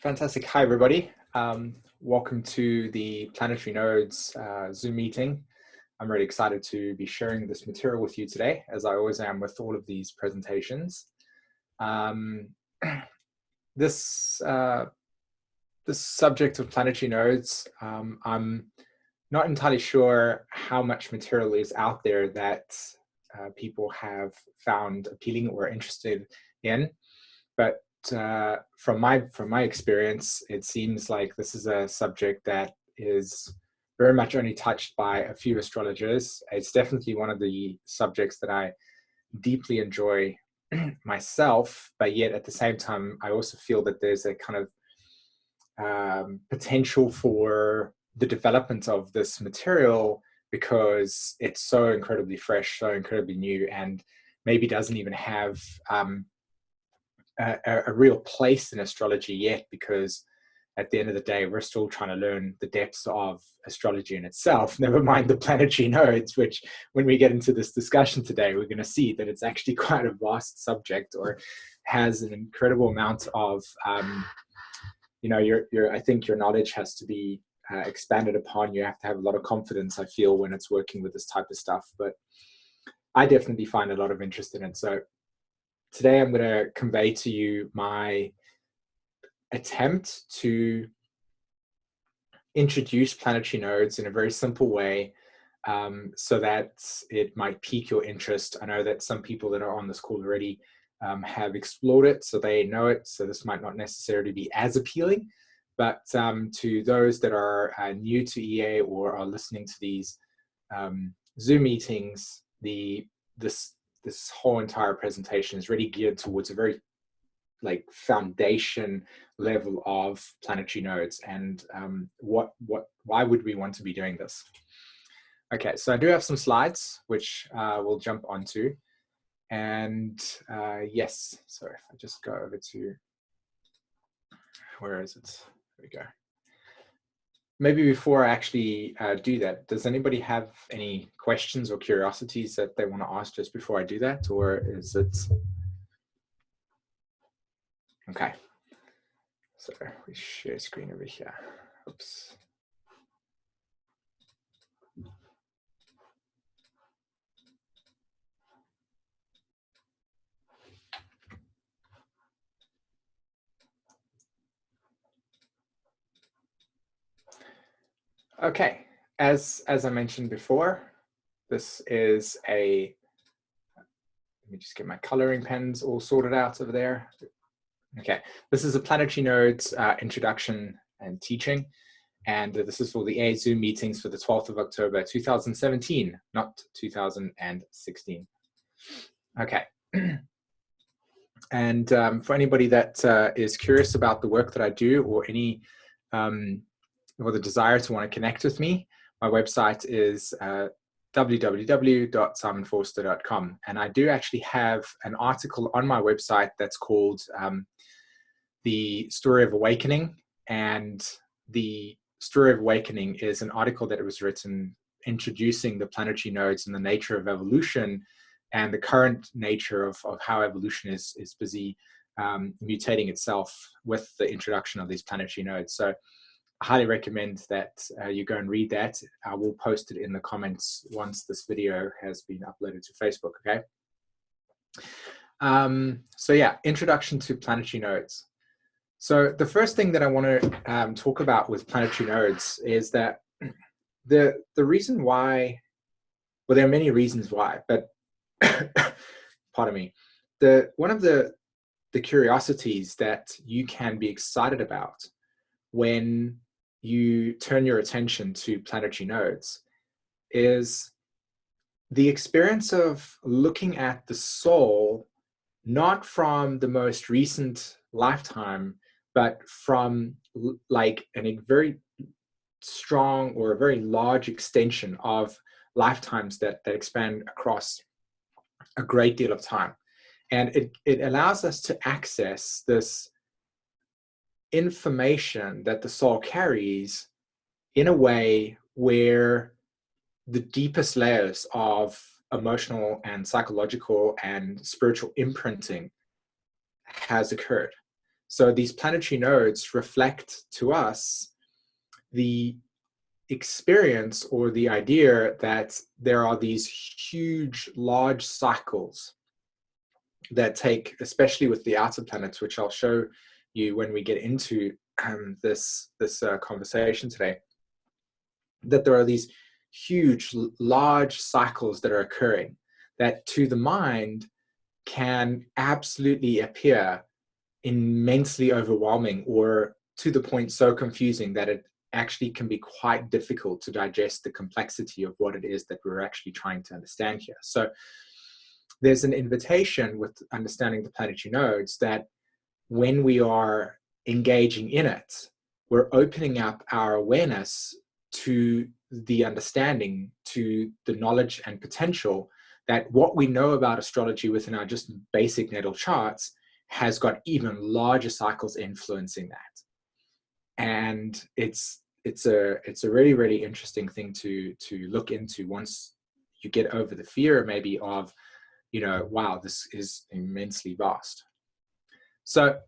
Fantastic. Hi, everybody. Welcome to the Planetary Nodes Zoom meeting. I'm really excited to be sharing this material with you today, as I always am with all of these presentations. This subject of planetary nodes, I'm not entirely sure how much material is out there that people have found appealing or interested in, but from my experience, it seems like this is a subject that is very much only touched by a few astrologers. It's definitely one of the subjects that I deeply enjoy myself, but yet at the same time, I also feel that there's a kind of potential for the development of this material because it's so incredibly fresh, so incredibly new, and maybe doesn't even have a real place in astrology yet, because at the end of the day, we're still trying to learn the depths of astrology in itself, never mind the planetary nodes, which when we get into this discussion today, we're going to see that it's actually quite a vast subject, or has an incredible amount of, I think your knowledge has to be expanded upon. You have to have a lot of confidence, I feel, when it's working with this type of stuff, but I definitely find a lot of interest in it. So today I'm going to convey to you my attempt to introduce planetary nodes in a very simple way, so that it might pique your interest. I know that some people that are on this call already have explored it, so they know it, so this might not necessarily be as appealing, but to those that are new to EA or are listening to these Zoom meetings, this whole entire presentation is really geared towards a very foundation level of planetary nodes and why would we want to be doing this. Okay, so I do have some slides which we'll jump onto, and yes, so if I just go over to, where is it? There we go. Maybe before I actually do that, does anybody have any questions or curiosities that they want to ask just before I do that, or is it? Okay, so we share screen over here. Oops. Okay, as I mentioned before, this is a, let me just get my coloring pens all sorted out over there. Okay, this is a planetary nodes introduction and teaching, and this is for the EA Zoom meetings for the 12th of October 2017, not 2016. Okay, and for anybody that is curious about the work that I do, or any or the desire to want to connect with me, my website is www.SîmõnVorster.com, and I do actually have an article on my website that's called The Story of Awakening. And the Story of Awakening is an article that was written introducing the planetary nodes and the nature of evolution and the current nature of how evolution is busy mutating itself with the introduction of these planetary nodes. So I highly recommend that you go and read that. I will post it in the comments once this video has been uploaded to Facebook, okay? So yeah, introduction to planetary nodes. So the first thing that I want to talk about with planetary nodes is that the reason why, well, there are many reasons why, but pardon me, one of the curiosities that you can be excited about when you turn your attention to planetary nodes is the experience of looking at the soul, not from the most recent lifetime, but from like a very strong or a very large extension of lifetimes that expand across a great deal of time. And it allows us to access this information that the soul carries in a way where the deepest layers of emotional and psychological and spiritual imprinting has occurred. So these planetary nodes reflect to us the experience or the idea that there are these huge, large cycles that take, especially with the outer planets, which I'll show you when we get into this conversation today, that there are these huge, large cycles that are occurring that to the mind can absolutely appear immensely overwhelming, or to the point so confusing that it actually can be quite difficult to digest the complexity of what it is that we're actually trying to understand here. So there's an invitation with understanding the planetary nodes that when we are engaging in it, we're opening up our awareness to the understanding, to the knowledge and potential that what we know about astrology within our just basic natal charts has got even larger cycles influencing that. And it's a really, really interesting thing to look into once you get over the fear maybe of, you know, wow, this is immensely vast. So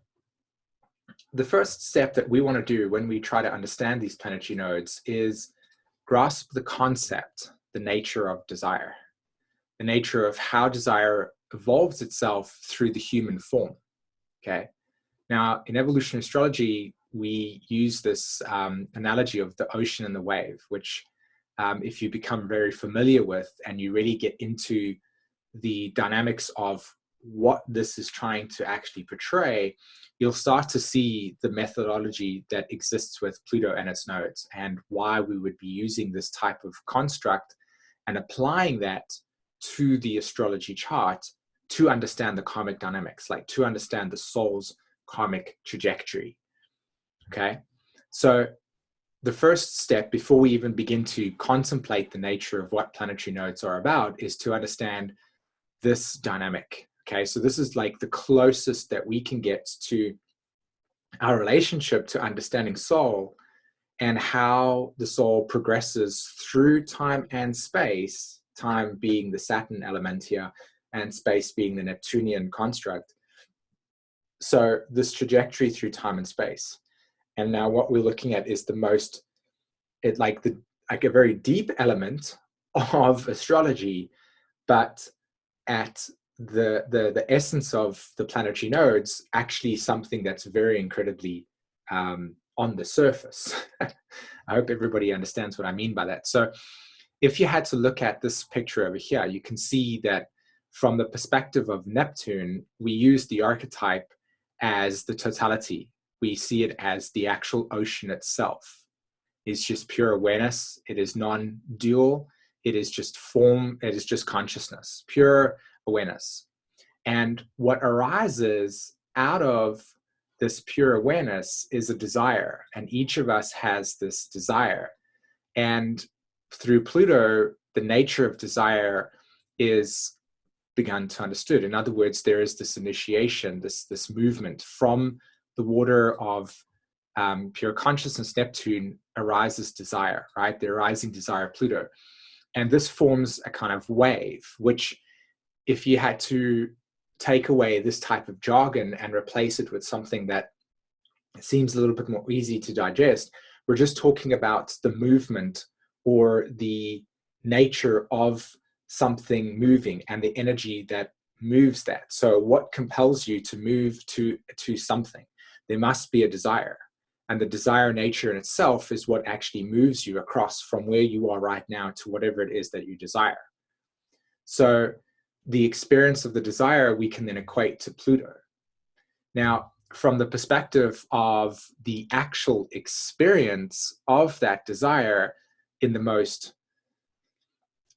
the first step that we want to do when we try to understand these planetary nodes is grasp the concept, the nature of desire, the nature of how desire evolves itself through the human form. Okay. Now, in evolutionary astrology, we use this analogy of the ocean and the wave, which if you become very familiar with and you really get into the dynamics of what this is trying to actually portray, you'll start to see the methodology that exists with Pluto and its nodes and why we would be using this type of construct and applying that to the astrology chart to understand the karmic dynamics, like to understand the soul's karmic trajectory. Okay, so the first step before we even begin to contemplate the nature of what planetary nodes are about is to understand this dynamic. Okay, so this is like the closest that we can get to our relationship to understanding soul and how the soul progresses through time and space, time being the Saturn element here and space being the Neptunian construct. So this trajectory through time and space. And now what we're looking at is like a very deep element of astrology, but at the essence of the planetary nodes, actually something that's very incredibly on the surface. I hope everybody understands what I mean by that. So if you had to look at this picture over here, you can see that from the perspective of Neptune, we use the archetype as the totality. We see it as the actual ocean itself. It's just pure awareness. It is non-dual. It is just form. It is just consciousness, pure awareness. And what arises out of this pure awareness is a desire. And each of us has this desire. And through Pluto, the nature of desire is begun to understood. In other words, there is this initiation, this movement from the water of pure consciousness, Neptune, arises desire, right? The arising desire, Pluto. And this forms a kind of wave, which if you had to take away this type of jargon and replace it with something that seems a little bit more easy to digest, we're just talking about the movement or the nature of something moving and the energy that moves that. So what compels you to move to something? There must be a desire. And the desire nature in itself is what actually moves you across from where you are right now to whatever it is that you desire. So the experience of the desire, we can then equate to Pluto. Now, from the perspective of the actual experience of that desire in the most,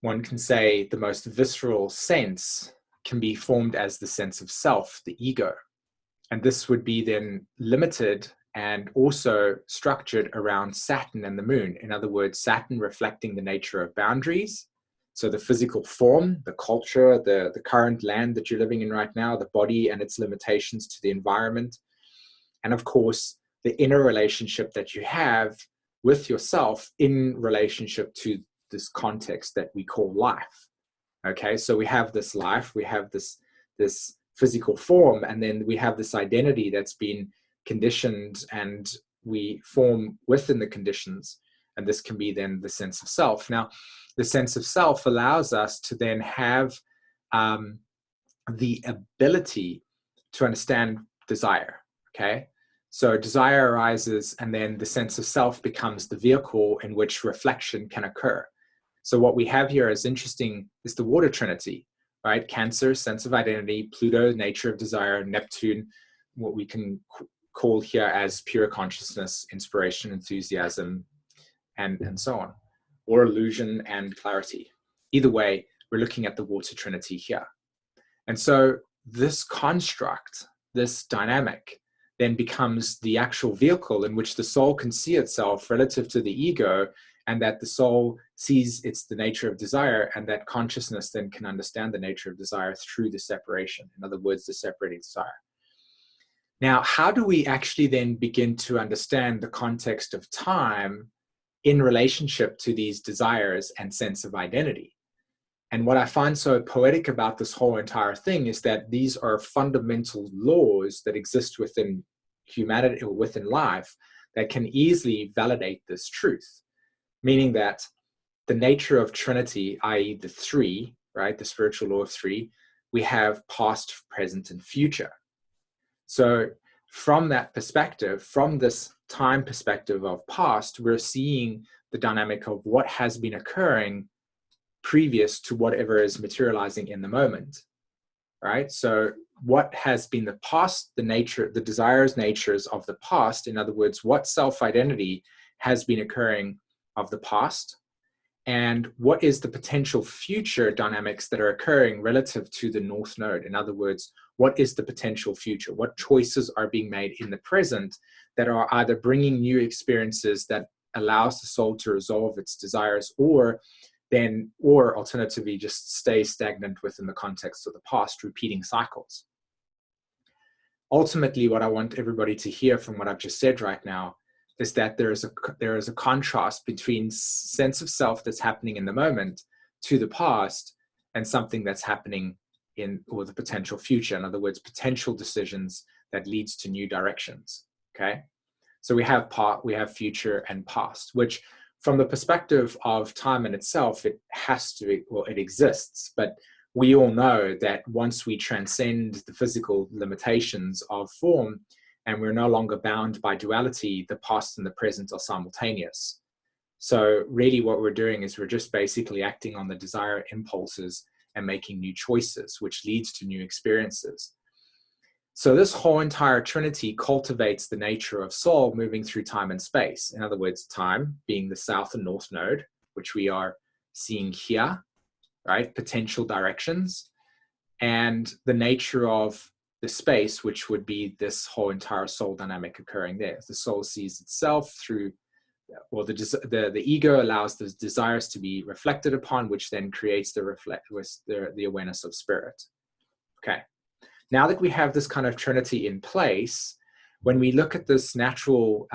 one can say, the most visceral sense can be formed as the sense of self, the ego. And this would be then limited and also structured around Saturn and the moon. In other words, Saturn reflecting the nature of boundaries. So the physical form, the culture, the current land that you're living in right now, the body and its limitations to the environment. And of course, the inner relationship that you have with yourself in relationship to this context that we call life. Okay, so we have this life, we have this physical form, and then we have this identity that's been conditioned and we form within the conditions. And this can be then the sense of self. Now, the sense of self allows us to then have the ability to understand desire, okay? So desire arises, and then the sense of self becomes the vehicle in which reflection can occur. So what we have here is interesting is the water trinity, right? Cancer, sense of identity; Pluto, nature of desire; Neptune, what we can call here as pure consciousness, inspiration, enthusiasm, and so on, or illusion and clarity. Either way, we're looking at the water trinity here. And so this construct, this dynamic, then becomes the actual vehicle in which the soul can see itself relative to the ego, and that the soul sees it's the nature of desire, and that consciousness then can understand the nature of desire through the separation. In other words, the separating desire. Now, how do we actually then begin to understand the context of time in relationship to these desires and sense of identity? And what I find so poetic about this whole entire thing is that these are fundamental laws that exist within humanity or within life that can easily validate this truth. Meaning that the nature of Trinity, i.e. the three, right, the spiritual law of three, we have past, present, and future. So from that perspective, from this time perspective of past, we're seeing the dynamic of what has been occurring previous to whatever is materializing in the moment, right? So what has been the past, the nature, the desires, natures of the past, in other words, what self-identity has been occurring of the past, and what is the potential future dynamics that are occurring relative to the North Node? In other words, what is the potential future? What choices are being made in the present that are either bringing new experiences that allows the soul to resolve its desires, or alternatively just stay stagnant within the context of the past, repeating cycles. Ultimately, what I want everybody to hear from what I've just said right now is that there is a contrast between sense of self that's happening in the moment to the past and something that's happening in, or the potential future. In other words, potential decisions that leads to new directions. Okay, so we have future and past, which from the perspective of time in itself, it has to, well, it exists, but we all know that once we transcend the physical limitations of form and we're no longer bound by duality, the past and the present are simultaneous. So really what we're doing is we're just basically acting on the desire impulses and making new choices, which leads to new experiences. So this whole entire trinity cultivates the nature of soul moving through time and space. In other words, time being the south and north node, which we are seeing here, right? Potential directions, and the nature of the space, which would be this whole entire soul dynamic occurring there. The soul sees itself through, well, the ego allows the desires to be reflected upon, which then creates the awareness of spirit. Okay. Now that we have this kind of trinity in place, when we look at this natural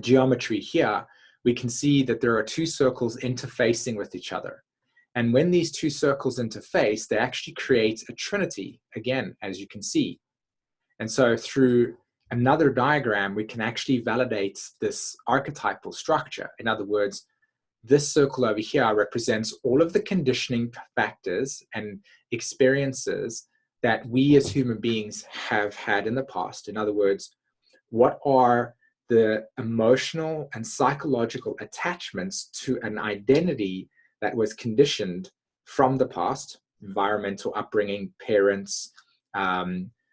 geometry here, we can see that there are two circles interfacing with each other. And when these two circles interface, they actually create a trinity, again, as you can see. And so through another diagram, we can actually validate this archetypal structure. In other words, this circle over here represents all of the conditioning factors and experiences that we as human beings have had in the past. In other words, what are the emotional and psychological attachments to an identity that was conditioned from the past, environmental upbringing, parents,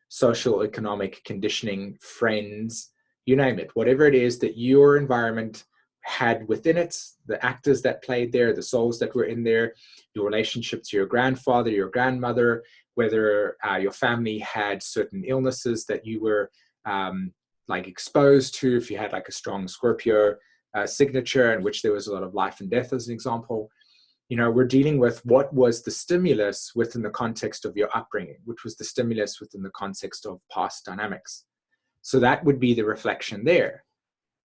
social economic conditioning, friends, you name it, whatever it is that your environment had within it, the actors that played there, the souls that were in there, your relationship to your grandfather, your grandmother, whether your family had certain illnesses that you were like exposed to, if you had like a strong Scorpio signature in which there was a lot of life and death as an example. You know, we're dealing with what was the stimulus within the context of your upbringing, which was the stimulus within the context of past dynamics. So that would be the reflection there.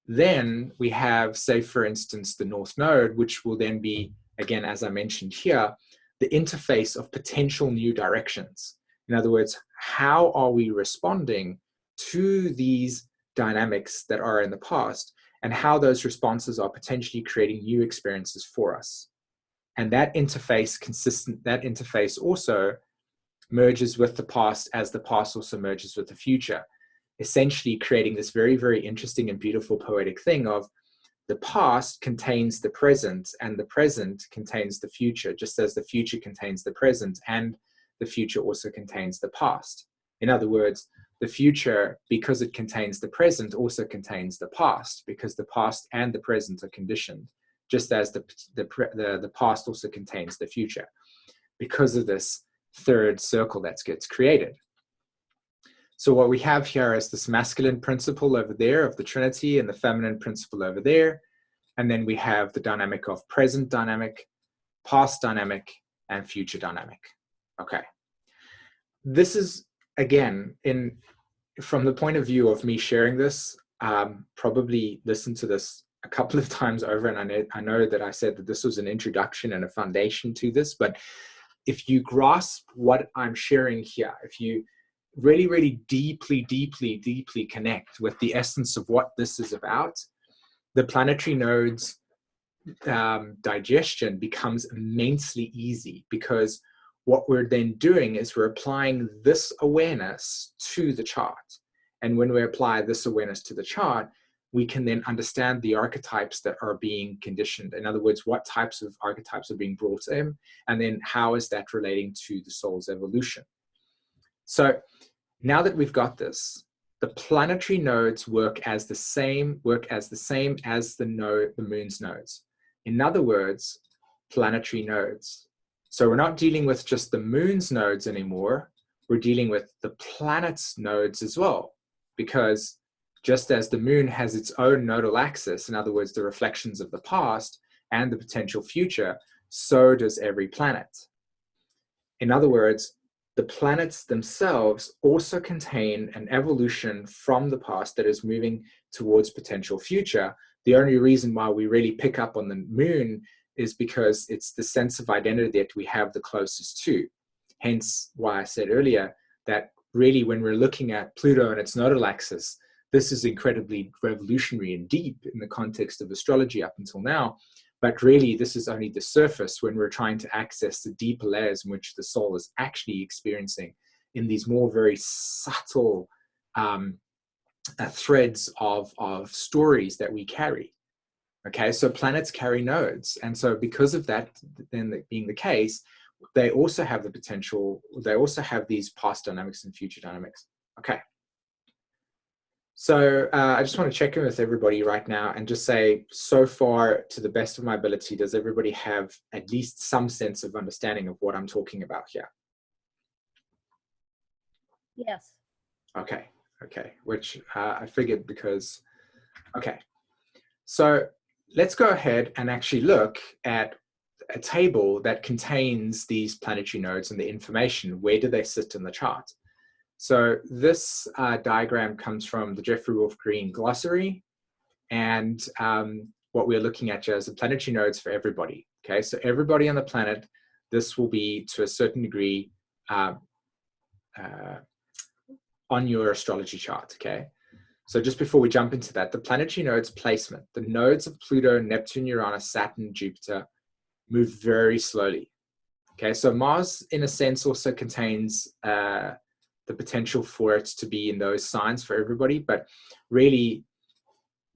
Then we have, say, for instance, the North Node, which will then be, again, as I mentioned here, the interface of potential new directions. In other words, how are we responding to these dynamics that are in the past, and how those responses are potentially creating new experiences for us. And that interface also merges with the past as the past also merges with the future, essentially creating this very, very interesting and beautiful poetic thing of the past contains the present and the present contains the future, just as the future contains the present and the future also contains the past. In other words, the future, because it contains the present, also contains the past, because the past and the present are conditioned, just as the past also contains the future, because of this third circle that gets created. So what we have here is this masculine principle over there of the Trinity and the feminine principle over there. And then we have the dynamic of present dynamic, past dynamic, and future dynamic. Okay. This is, again, from the point of view of me sharing this, probably listen to this a couple of times over, and I know that I said that this was an introduction and a foundation to this, but if you grasp what I'm sharing here, if you really, really deeply, deeply, deeply connect with the essence of what this is about, the planetary nodes digestion becomes immensely easy, because what we're then doing is we're applying this awareness to the chart. And when we apply this awareness to the chart, we can then understand the archetypes that are being conditioned. In other words, what types of archetypes are being brought in, and then how is that relating to the soul's evolution. So now that we've got this, the planetary nodes work as the same as the moon's nodes. In other words, planetary nodes. So we're not dealing with just the moon's nodes anymore. We're dealing with the planet's nodes as well, because just as the moon has its own nodal axis, in other words, the reflections of the past and the potential future, so does every planet. In other words, the planets themselves also contain an evolution from the past that is moving towards potential future. The only reason why we really pick up on the moon is because it's the sense of identity that we have the closest to. Hence why I said earlier that really when we're looking at Pluto and its nodal axis, this is incredibly revolutionary and deep in the context of astrology up until now. But really, this is only the surface when we're trying to access the deeper layers in which the soul is actually experiencing in these more very subtle threads of stories that we carry. Okay, so planets carry nodes. And so because of that, then being the case, they also have the potential, they also have these past dynamics and future dynamics. Okay. So I just want to check in with everybody right now and just say, so far, to the best of my ability, does everybody have at least some sense of understanding of what I'm talking about here? Yes. Okay, okay, which I figured because, okay. So let's go ahead and actually look at a table that contains these planetary nodes and the information. Where do they sit in the chart? So this diagram comes from the Jeffrey Wolf Green glossary, and what we're looking at here is the planetary nodes for everybody. Okay, so everybody on the planet, this will be to a certain degree on your astrology chart. Okay, so just before we jump into that, the planetary nodes placement, the nodes of Pluto, Neptune, Uranus, Saturn, Jupiter move very slowly. Okay, so Mars in a sense also contains the potential for it to be in those signs for everybody, but really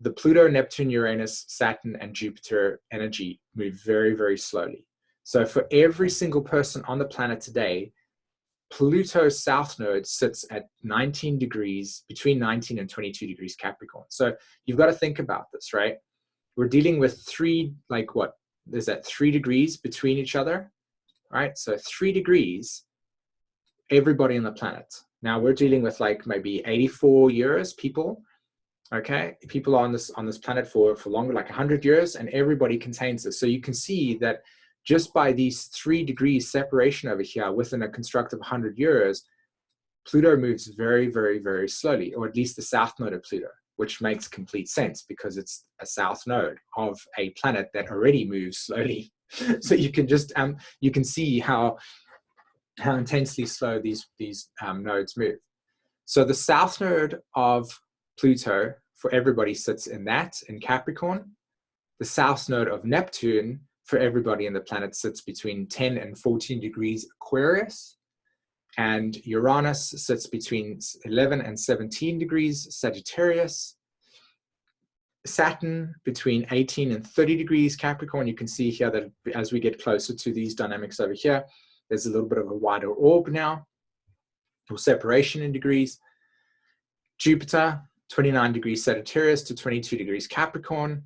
the Pluto, Neptune, Uranus, Saturn, and Jupiter energy move very, very slowly. So for every single person on the planet today, Pluto's south node sits at 19 degrees, between 19 and 22 degrees Capricorn. So you've got to think about this, right? We're dealing with there's that 3 degrees between each other, right? So 3 degrees, everybody on the planet. Now we're dealing with like maybe 84 years people, okay? People are on this planet for longer, like 100 years, and everybody contains this. So you can see that just by these 3 degrees separation over here within a construct of 100 years, Pluto moves very, very, very slowly, or at least the south node of Pluto, which makes complete sense because it's a south node of a planet that already moves slowly. So you can just, you can see how intensely slow these nodes move. So the south node of Pluto for everybody sits in Capricorn. The south node of Neptune for everybody in the planet sits between 10 and 14 degrees Aquarius. And Uranus sits between 11 and 17 degrees Sagittarius. Saturn between 18 and 30 degrees Capricorn. You can see here that as we get closer to these dynamics over here, there's a little bit of a wider orb now, or separation in degrees. Jupiter, 29 degrees Sagittarius to 22 degrees Capricorn,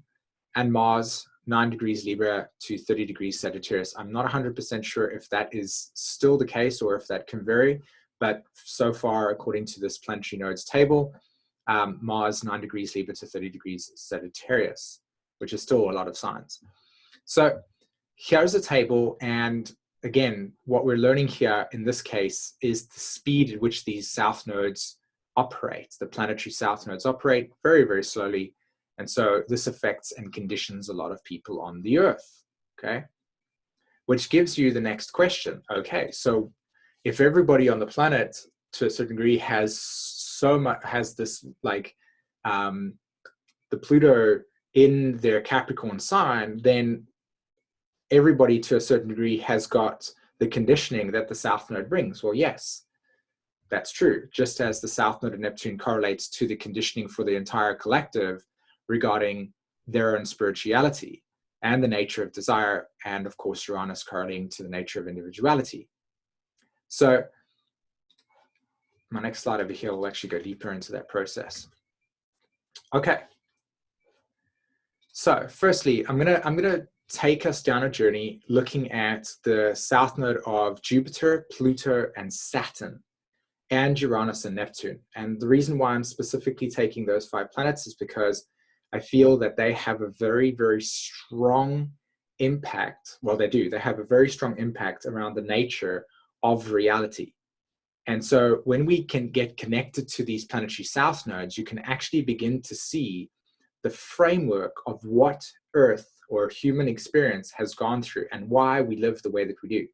and Mars, 9 degrees Libra to 30 degrees Sagittarius. I'm not 100% sure if that is still the case or if that can vary, but so far, according to this planetary nodes table, Mars 9 degrees Libra to 30 degrees Sagittarius, which is still a lot of signs. So here's a table, and again, what we're learning here in this case is the speed at which these south nodes operate. The planetary south nodes operate very, very slowly, and so this affects and conditions a lot of people on the Earth, okay? Which gives you the next question. Okay, so if everybody on the planet to a certain degree has this like the Pluto in their Capricorn sign, then everybody to a certain degree has got the conditioning that the south node brings. Well, yes, that's true. Just as the south node of Neptune correlates to the conditioning for the entire collective regarding their own spirituality and the nature of desire, and of course Uranus correlating to the nature of individuality. So my next slide over here will actually go deeper into that process. Okay. So firstly, I'm gonna take us down a journey looking at the south node of Jupiter, Pluto, and Saturn, and Uranus and Neptune. And the reason why I'm specifically taking those 5 planets is because I feel that they have a very, very strong impact. Well, they do. They have a very strong impact around the nature of reality. And so when we can get connected to these planetary south nodes, you can actually begin to see the framework of what Earth or human experience has gone through and why we live the way that we do.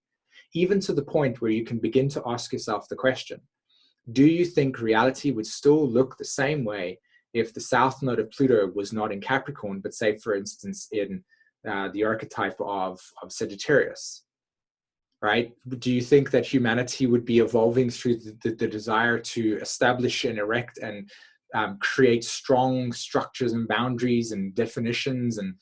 Even to the point where you can begin to ask yourself the question, do you think reality would still look the same way if the south node of Pluto was not in Capricorn, but say, for instance, in the archetype of Sagittarius? Right? Do you think that humanity would be evolving through the desire to establish and erect and create strong structures and boundaries and definitions and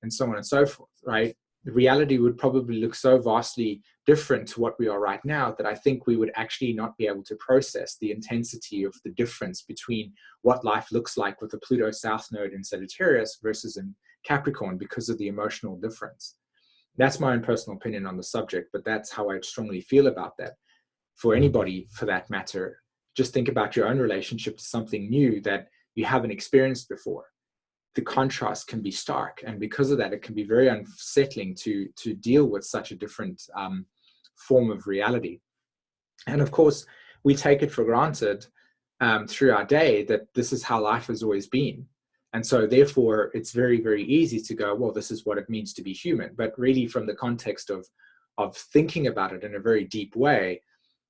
so on and so forth, right? The reality would probably look so vastly different to what we are right now that I think we would actually not be able to process the intensity of the difference between what life looks like with the Pluto south node in Sagittarius versus in Capricorn because of the emotional difference. That's my own personal opinion on the subject, but that's how I strongly feel about that. For anybody, for that matter, just think about your own relationship to something new that you haven't experienced before. The contrast can be stark, and because of that, it can be very unsettling to deal with such a different form of reality. And of course, we take it for granted through our day that this is how life has always been. And so therefore, it's very, very easy to go, well, this is what it means to be human. But really, from the context of thinking about it in a very deep way,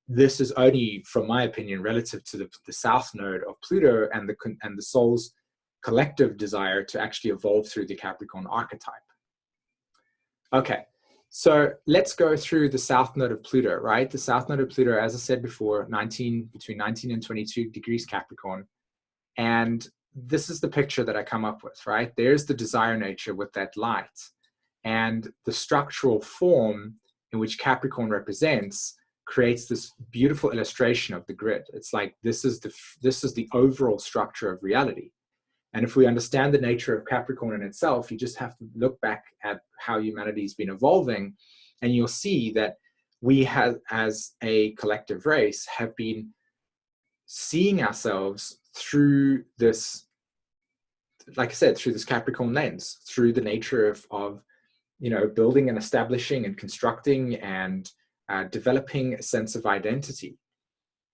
this is only, from my opinion, relative to the south node of Pluto and the soul's collective desire to actually evolve through the Capricorn archetype. Okay, so let's go through the south node of Pluto, right? The south node of Pluto, as I said before, between 19 and 22 degrees Capricorn. And this is the picture that I come up with, right? There's the desire nature with that light. And the structural form in which Capricorn represents creates this beautiful illustration of the grid. It's like this is the overall structure of reality. And if we understand the nature of Capricorn in itself, you just have to look back at how humanity's been evolving, and you'll see that we have, as a collective race, have been seeing ourselves through this, like I said, through this Capricorn lens, through the nature of building and establishing and constructing and developing a sense of identity.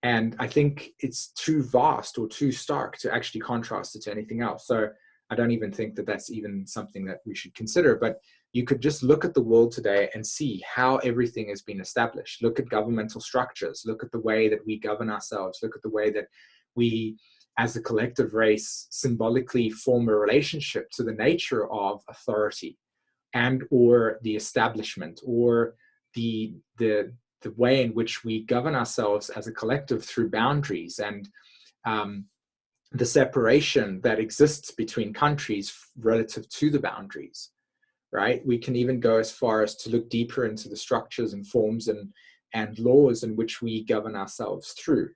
And I think it's too vast or too stark to actually contrast it to anything else. So I don't even think that that's even something that we should consider. But you could just look at the world today and see how everything has been established. Look at governmental structures. Look at the way that we govern ourselves. Look at the way that we, as a collective race, symbolically form a relationship to the nature of authority and or the establishment, or the way in which we govern ourselves as a collective through boundaries, and the separation that exists between countries relative to the boundaries, right? We can even go as far as to look deeper into the structures and forms and laws in which we govern ourselves through.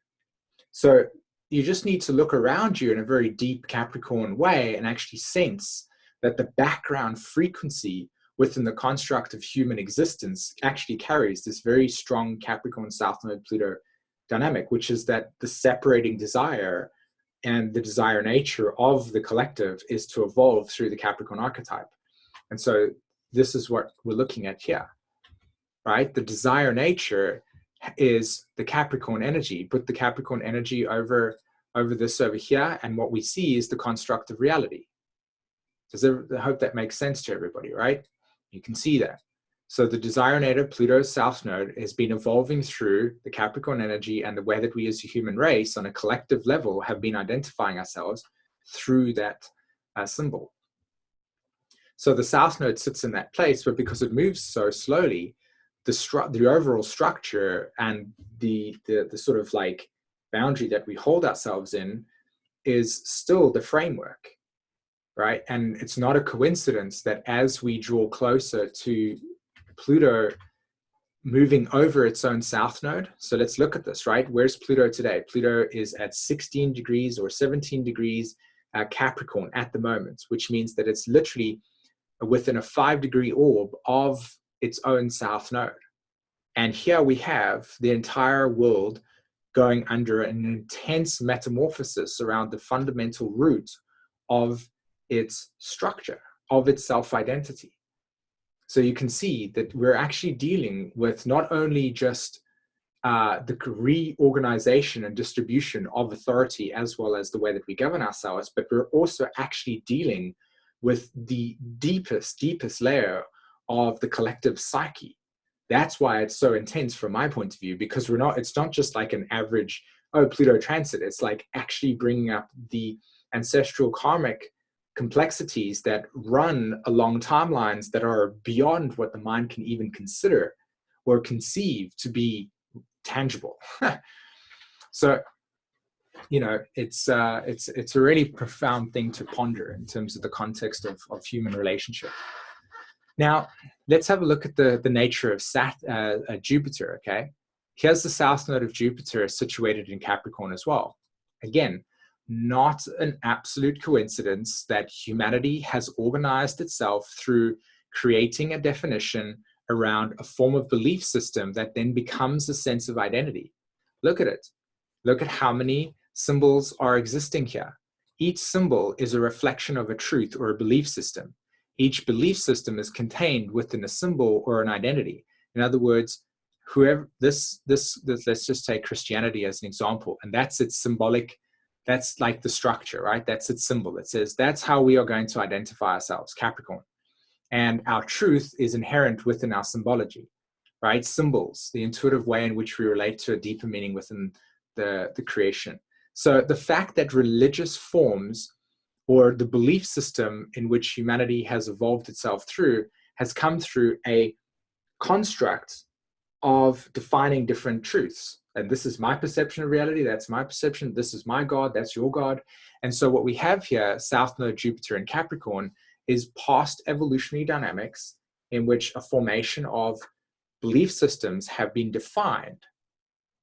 So you just need to look around you in a very deep Capricorn way and actually sense that the background frequency within the construct of human existence actually carries this very strong Capricorn South Node Pluto dynamic, which is that the separating desire and the desire nature of the collective is to evolve through the Capricorn archetype. And so this is what we're looking at here, right? The desire nature is the Capricorn energy. Put the Capricorn energy over this over here, and what we see is the construct of reality. I hope that makes sense to everybody, right? You can see that. So the desire native Pluto's South Node has been evolving through the Capricorn energy and the way that we as a human race on a collective level have been identifying ourselves through that symbol. So the South Node sits in that place, but because it moves so slowly, the overall structure and the sort of like boundary that we hold ourselves in is still the framework, right? And it's not a coincidence that as we draw closer to Pluto moving over its own South Node, so let's look at this, right? Where's Pluto today? Pluto is at 16 degrees or 17 degrees Capricorn at the moment, which means that it's literally within a 5-degree orb of its own South Node. And here we have the entire world going under an intense metamorphosis around the fundamental root of its structure, of its self-identity. So you can see that we're actually dealing with not only just the reorganization and distribution of authority as well as the way that we govern ourselves, but we're also actually dealing with the deepest layer of the collective psyche. That's why it's so intense from my point of view, because it's not just like an average, oh, Pluto transit. It's like actually bringing up the ancestral karmic complexities that run along timelines that are beyond what the mind can even consider or conceive to be tangible. So, you know, it's a really profound thing to ponder in terms of the context of human relationship. Now, let's have a look at the nature of Jupiter, okay? Here's the South Node of Jupiter situated in Capricorn as well. Again, not an absolute coincidence that humanity has organized itself through creating a definition around a form of belief system that then becomes a sense of identity. Look at it. Look at how many symbols are existing here. Each symbol is a reflection of a truth or a belief system. Each belief system is contained within a symbol or an identity. In other words, whoever let's just take Christianity as an example, and that's its symbolic, that's like the structure, right? That's its symbol. It says that's how we are going to identify ourselves, Capricorn. And our truth is inherent within our symbology, right? Symbols, the intuitive way in which we relate to a deeper meaning within the creation. So the fact that religious forms or the belief system in which humanity has evolved itself through has come through a construct of defining different truths. And this is my perception of reality, that's my perception, this is my God, that's your God. And so what we have here, South Node Jupiter in Capricorn, is past evolutionary dynamics in which a formation of belief systems have been defined.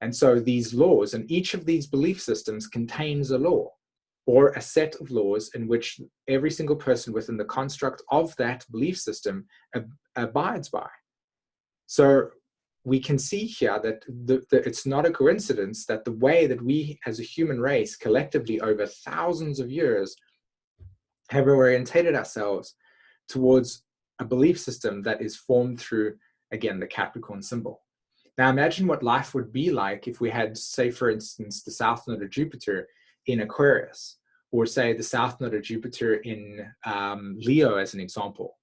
And so these laws, and each of these belief systems contains a law or a set of laws in which every single person within the construct of that belief system abides by. So we can see here that it's not a coincidence that the way that we as a human race collectively over thousands of years have orientated ourselves towards a belief system that is formed through, again, the Capricorn symbol. Now imagine what life would be like if we had, say, for instance, the South Node of Jupiter in Aquarius, or say the South Node of Jupiter in Leo as an example.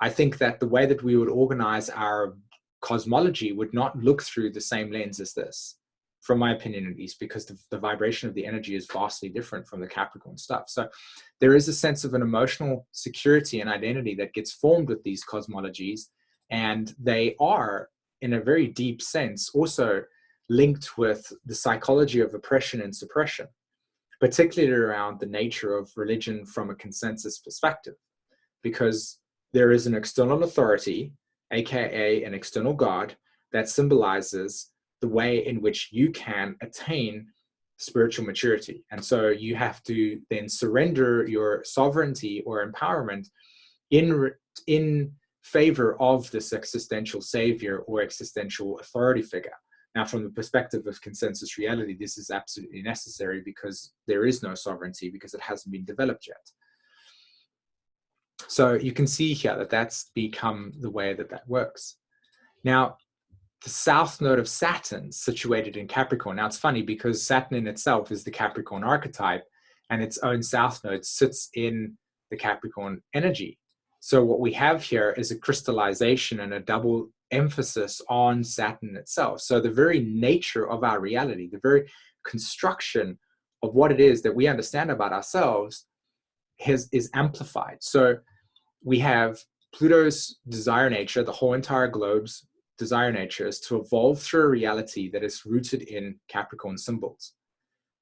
I think that the way that we would organize our cosmology would not look through the same lens as this. from my opinion at least, because the vibration of the energy is vastly different from the Capricorn stuff. So there is a sense of an emotional security and identity that gets formed with these cosmologies, and they are, in a very deep sense, also linked with the psychology of oppression and suppression, particularly around the nature of religion from a consensus perspective, because there is an external authority, aka an external God, that symbolizes the way in which you can attain spiritual maturity. And so you have to then surrender your sovereignty or empowerment in favor of this existential savior or existential authority figure. Now, from the perspective of consensus reality, this is absolutely necessary because there is no sovereignty, because it hasn't been developed yet. So you can see here that that's become the way that that works. Now, the south node of Saturn, situated in Capricorn. Now, it's funny because Saturn in itself is the Capricorn archetype, and its own south node sits in the Capricorn energy. So what we have here is a crystallization and a double emphasis on Saturn itself. So the very nature of our reality, the very construction of what it is that we understand about ourselves is amplified. So we have Pluto's desire nature, the whole entire globe's desire nature is to evolve through a reality that is rooted in Capricorn symbols.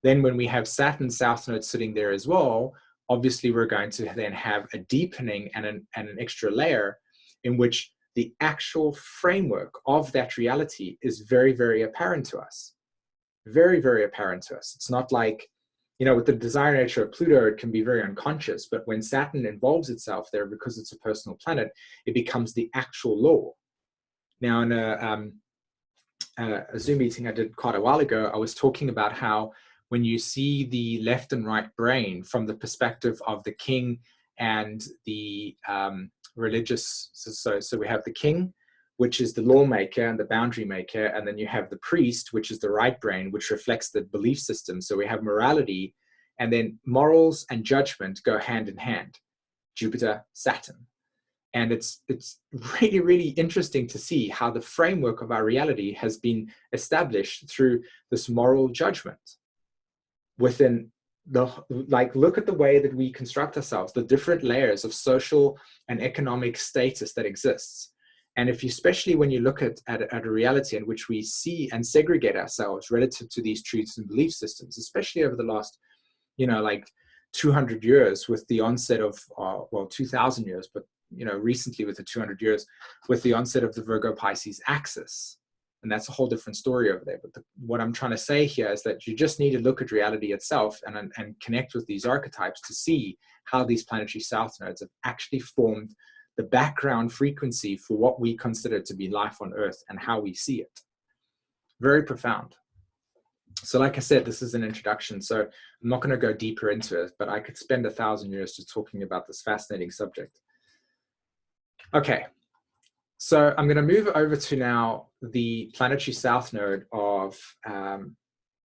Then when we have Saturn south node sitting there as well, obviously we're going to then have a deepening and an extra layer in which the actual framework of that reality is very, very apparent to us. Very, very apparent to us. It's not like, you know, with the desire nature of Pluto, it can be very unconscious, but when Saturn involves itself there, because it's a personal planet, it becomes the actual law. Now, in a Zoom meeting I did quite a while ago, I was talking about how when you see the left and right brain from the perspective of the king and the religious, so we have the king, which is the lawmaker and the boundary maker, and then you have the priest, which is the right brain, which reflects the belief system. So we have morality, and then morals and judgment go hand in hand, Jupiter, Saturn. And it's really, really interesting to see how the framework of our reality has been established through this moral judgment within look at the way that we construct ourselves, the different layers of social and economic status that exists. And especially when you look at a reality in which we see and segregate ourselves relative to these truths and belief systems, especially over the last, 200 years with the onset of, 2000 years, but, recently with the 200 years, with the onset of the Virgo Pisces axis. And that's a whole different story over there. But what I'm trying to say here is that you just need to look at reality itself and connect with these archetypes to see how these planetary south nodes have actually formed the background frequency for what we consider to be life on Earth and how we see it. Very profound. So like I said, this is an introduction, so I'm not going to go deeper into it, but I could spend 1,000 years just talking about this fascinating subject. Okay. So I'm going to move over to now the planetary south node of,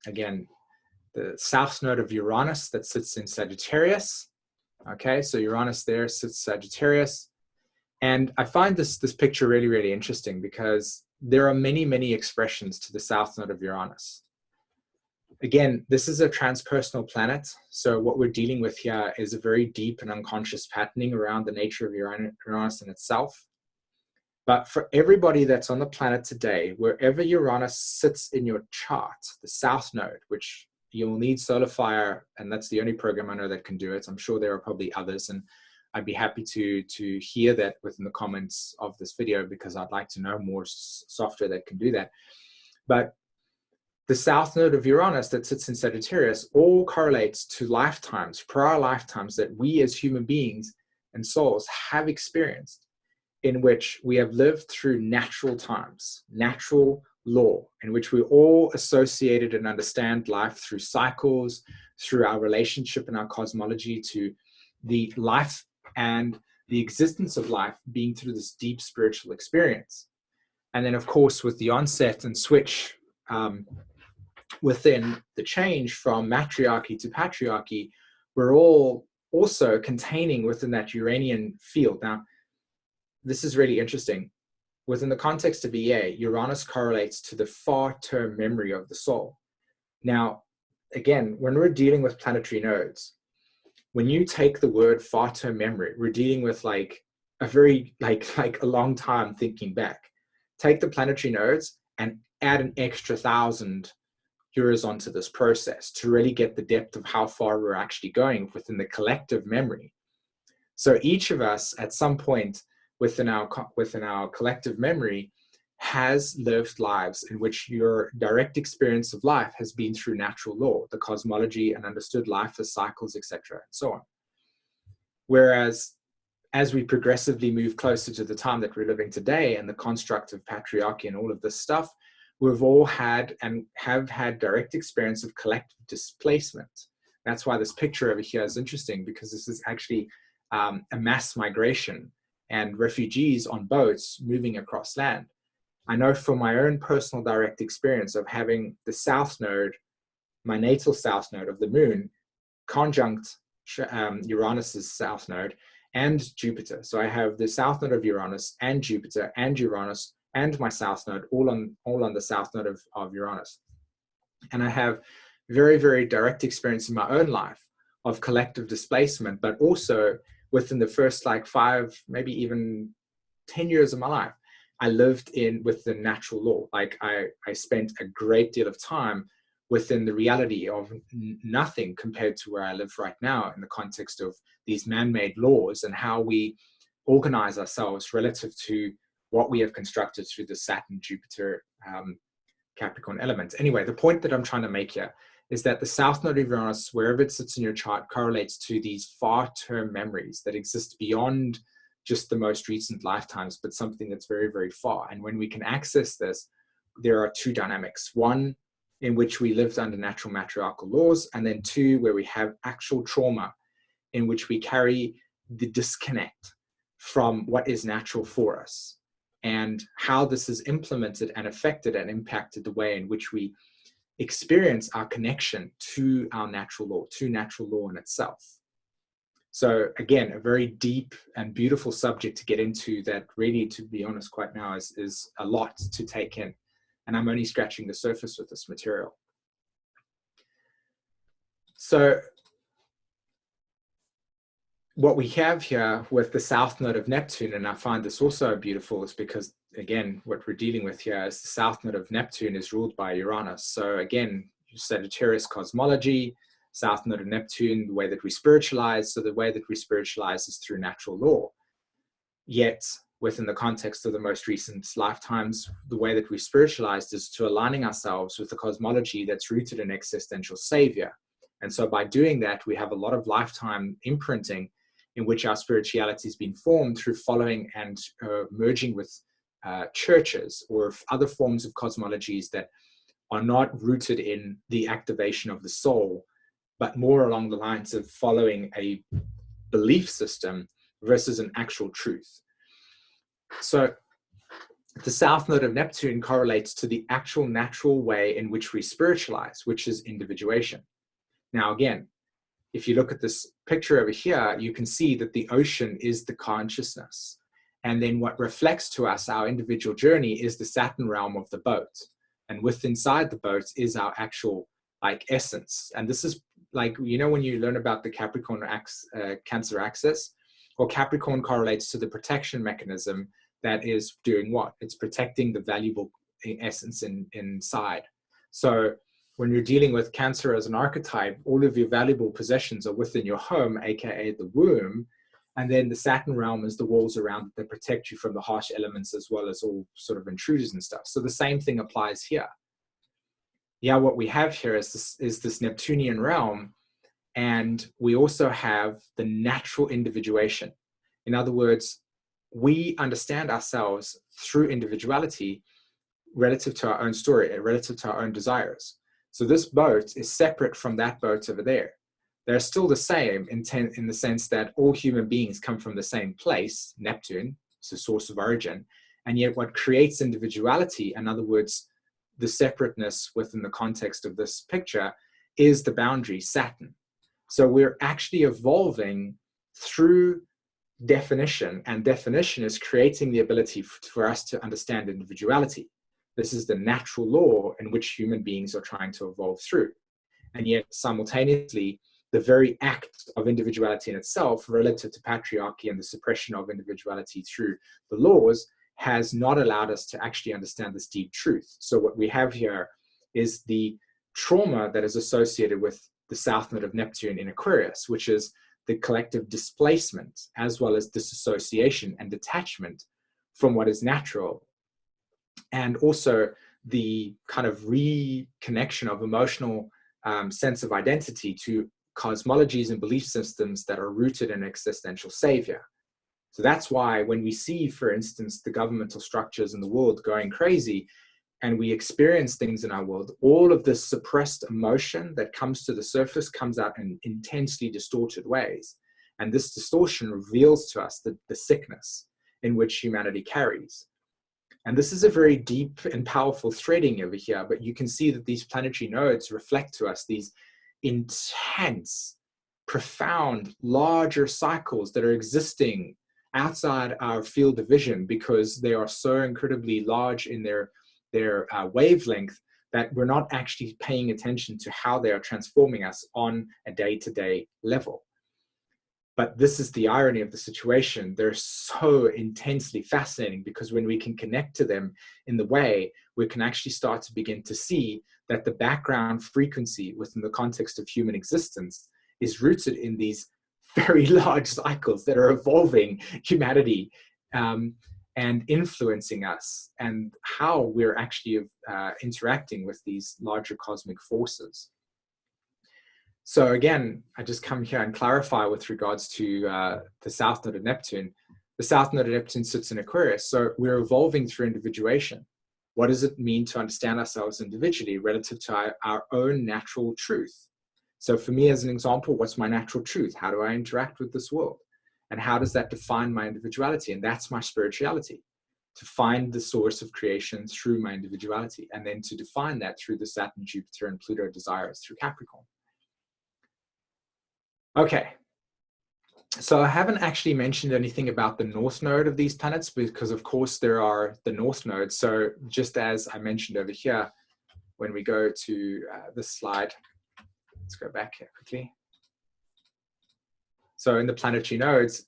again, the south node of Uranus that sits in Sagittarius. Okay, so Uranus there sits Sagittarius. And I find this picture really, really interesting because there are many, many expressions to the south node of Uranus. Again, this is a transpersonal planet. So what we're dealing with here is a very deep and unconscious patterning around the nature of Uranus in itself. But for everybody that's on the planet today, wherever Uranus sits in your chart, the south node, which you'll need solar fire, and that's the only program I know that can do it. I'm sure there are probably others, and I'd be happy to hear that within the comments of this video because I'd like to know more software that can do that. But the south node of Uranus that sits in Sagittarius all correlates to lifetimes, prior lifetimes that we as human beings and souls have experienced, in which we have lived through natural times, natural law, in which we all associated and understand life through cycles, through our relationship and our cosmology to the life and the existence of life being through this deep spiritual experience. And then, of course, with the onset and switch within the change from matriarchy to patriarchy, we're all also containing within that Uranian field. Now, this is really interesting. Within the context of EA, Uranus correlates to the far-term memory of the soul. Now, again, when we're dealing with planetary nodes, when you take the word far-term memory, we're dealing with like a very, like a long time thinking back. Take the planetary nodes and add an extra 1,000 years onto this process to really get the depth of how far we're actually going within the collective memory. So each of us at some point within our collective memory has lived lives in which your direct experience of life has been through natural law, the cosmology, and understood life as cycles, etc., and so on. Whereas as we progressively move closer to the time that we're living today and the construct of patriarchy and all of this stuff, we've all had and have had direct experience of collective displacement. That's why this picture over here is interesting, because this is actually a mass migration and refugees on boats moving across land. I know from my own personal direct experience of having the south node, my natal south node of the moon, conjunct Uranus's south node and Jupiter. So I have the south node of Uranus and Jupiter and Uranus and my south node all on the south node of Uranus. And I have very, very direct experience in my own life of collective displacement, but also within the first like 5, maybe even 10 years of my life, I lived with the natural law. Like I spent a great deal of time within the reality of nothing compared to where I live right now in the context of these man-made laws and how we organize ourselves relative to what we have constructed through the Saturn, Jupiter, Capricorn elements. Anyway, the point that I'm trying to make here is that the south node of Uranus, wherever it sits in your chart, correlates to these far-term memories that exist beyond just the most recent lifetimes, but something that's very, very far. And when we can access this, there are 2 dynamics. One, in which we lived under natural matriarchal laws, and then 2, where we have actual trauma in which we carry the disconnect from what is natural for us, and how this is implemented and affected and impacted the way in which we experience our connection to our natural law in itself. So again, a very deep and beautiful subject to get into that really, to be honest, quite now is a lot to take in. And I'm only scratching the surface with this material. So what we have here with the south node of Neptune, and I find this also beautiful, is because, again, what we're dealing with here is the south node of Neptune is ruled by Uranus. So again, Sagittarius cosmology, south node of Neptune, the way that we spiritualize. So the way that we spiritualize is through natural law. Yet, within the context of the most recent lifetimes, the way that we spiritualized is to aligning ourselves with the cosmology that's rooted in existential savior. And so by doing that, we have a lot of lifetime imprinting in which our spirituality has been formed through following and merging with churches or other forms of cosmologies that are not rooted in the activation of the soul, but more along the lines of following a belief system versus an actual truth. So the south node of Neptune correlates to the actual natural way in which we spiritualize, which is individuation. Now, again, if you look at this picture over here, you can see that the ocean is the consciousness. And then what reflects to us our individual journey is the Saturn realm of the boat. And inside the boat is our actual like essence. And this is like, you know, when you learn about the Capricorn Cancer axis, or Capricorn correlates to the protection mechanism that is doing what? It's protecting the valuable essence inside. So when you're dealing with Cancer as an archetype, all of your valuable possessions are within your home, aka the womb. And then the Saturn realm is the walls around that protect you from the harsh elements as well as all sort of intruders and stuff. So the same thing applies here. Yeah, what we have here is this Neptunian realm, and we also have the natural individuation. In other words, we understand ourselves through individuality relative to our own story, relative to our own desires. So this boat is separate from that boat over there. They're still the same in the sense that all human beings come from the same place, Neptune, it's the source of origin. And yet what creates individuality, in other words, the separateness within the context of this picture, is the boundary, Saturn. So we're actually evolving through definition, and definition is creating the ability for us to understand individuality. This is the natural law in which human beings are trying to evolve through. And yet simultaneously, the very act of individuality in itself, relative to patriarchy and the suppression of individuality through the laws, has not allowed us to actually understand this deep truth. So what we have here is the trauma that is associated with the south node of Neptune in Aquarius, which is the collective displacement, as well as disassociation and detachment from what is natural, and also the kind of reconnection of emotional sense of identity to cosmologies and belief systems that are rooted in existential savior. So that's why when we see, for instance, the governmental structures in the world going crazy, and we experience things in our world, all of this suppressed emotion that comes to the surface comes out in intensely distorted ways. And this distortion reveals to us the sickness in which humanity carries. And this is a very deep and powerful threading over here, but you can see that these planetary nodes reflect to us these intense, profound, larger cycles that are existing outside our field of vision because they are so incredibly large in their wavelength that we're not actually paying attention to how they are transforming us on a day-to-day level. But this is the irony of the situation. They're so intensely fascinating because when we can connect to them in the way, we can actually start to begin to see that the background frequency within the context of human existence is rooted in these very large cycles that are evolving humanity and influencing us, and how we're actually interacting with these larger cosmic forces. So again, I just come here and clarify with regards to the south node of Neptune. The south node of Neptune sits in Aquarius, so we're evolving through individuation. What does it mean to understand ourselves individually relative to our own natural truth? So for me, as an example, what's my natural truth? How do I interact with this world? And how does that define my individuality? And that's my spirituality, to find the source of creation through my individuality, and then to define that through the Saturn, Jupiter, and Pluto desires through Capricorn. Okay, so I haven't actually mentioned anything about the north node of these planets because, of course, there are the north nodes. So just as I mentioned over here, when we go to this slide, let's go back here quickly. So in the planetary nodes,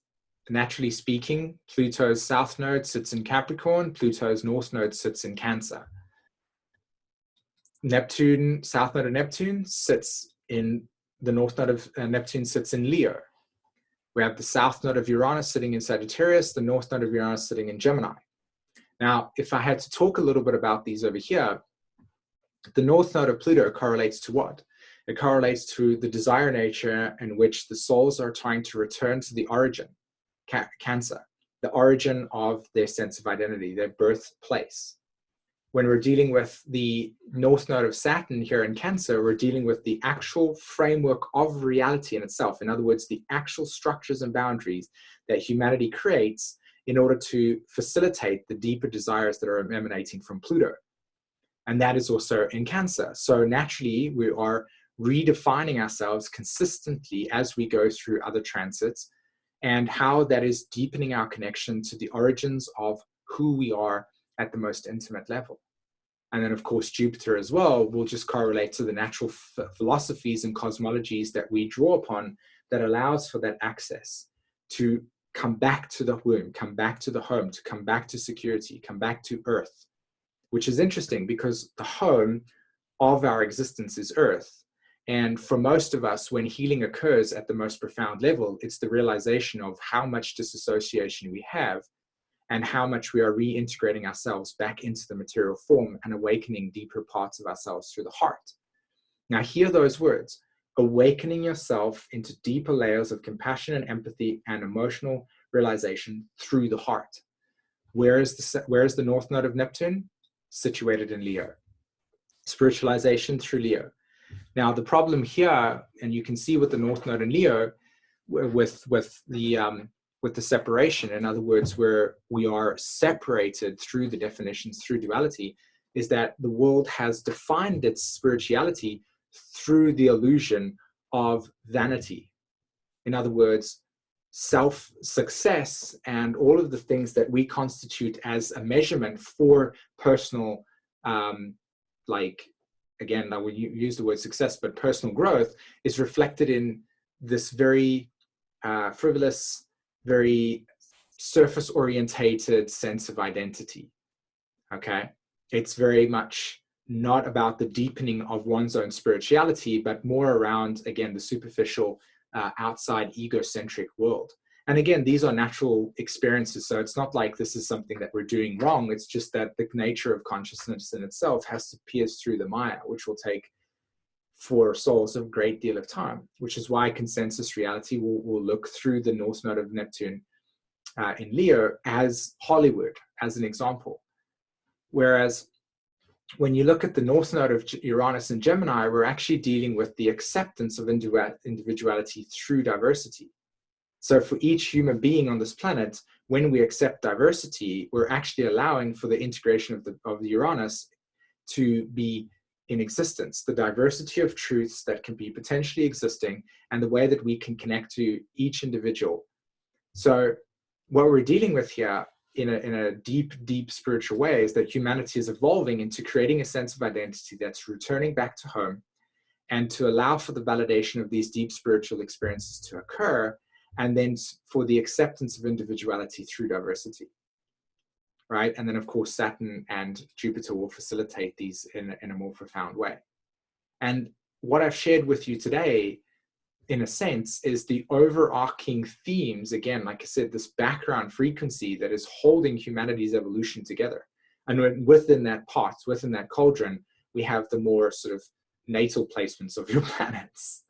naturally speaking, Pluto's south node sits in Capricorn, Pluto's north node sits in Cancer. Neptune, south node of Neptune sits in the north node of Neptune sits in Leo. We have the south node of Uranus sitting in Sagittarius, the north node of Uranus sitting in Gemini. Now, if I had to talk a little bit about these over here, the north node of Pluto correlates to what? It correlates to the desire nature in which the souls are trying to return to the origin, Cancer, the origin of their sense of identity, their birthplace. When we're dealing with the north node of Saturn here in Cancer, we're dealing with the actual framework of reality in itself. In other words, the actual structures and boundaries that humanity creates in order to facilitate the deeper desires that are emanating from Pluto. And that is also in Cancer. So naturally, we are redefining ourselves consistently as we go through other transits, and how that is deepening our connection to the origins of who we are at the most intimate level. And then, of course, Jupiter as well will just correlate to the natural philosophies and cosmologies that we draw upon that allows for that access to come back to the womb, come back to the home, to come back to security, come back to Earth, which is interesting because the home of our existence is Earth. And for most of us, when healing occurs at the most profound level, it's the realization of how much disassociation we have and how much we are reintegrating ourselves back into the material form and awakening deeper parts of ourselves through the heart. Now, hear those words: awakening yourself into deeper layers of compassion and empathy and emotional realization through the heart. Where is the north node of Neptune? Situated in Leo. Spiritualization through Leo. Now, the problem here, and you can see with the north node in Leo, with the separation, in other words, where we are separated through the definitions, through duality, is that the world has defined its spirituality through the illusion of vanity. In other words, self-success and all of the things that we constitute as a measurement for personal like, again, I would use the word success, but personal growth is reflected in this very frivolous, very surface orientated sense of identity. Okay. It's very much not about the deepening of one's own spirituality, but more around, again, the superficial, outside egocentric world. And again, these are natural experiences. So it's not like this is something that we're doing wrong. It's just that the nature of consciousness in itself has to pierce through the Maya, which will take for souls a great deal of time, which is why consensus reality will look through the North Node of Neptune in Leo as Hollywood, as an example. Whereas when you look at the North Node of Uranus and Gemini, we're actually dealing with the acceptance of individuality through diversity. So for each human being on this planet, when we accept diversity, we're actually allowing for the integration of the Uranus to be in existence, the diversity of truths that can be potentially existing, and the way that we can connect to each individual. So what we're dealing with here in a deep spiritual way is that humanity is evolving into creating a sense of identity that's returning back to home, and to allow for the validation of these deep spiritual experiences to occur, and then for the acceptance of individuality through diversity, right? And then, of course, Saturn and Jupiter will facilitate these in a more profound way. And what I've shared with you today, in a sense, is the overarching themes, again, like I said, this background frequency that is holding humanity's evolution together. And within that pot, within that cauldron, we have the more sort of natal placements of your planets.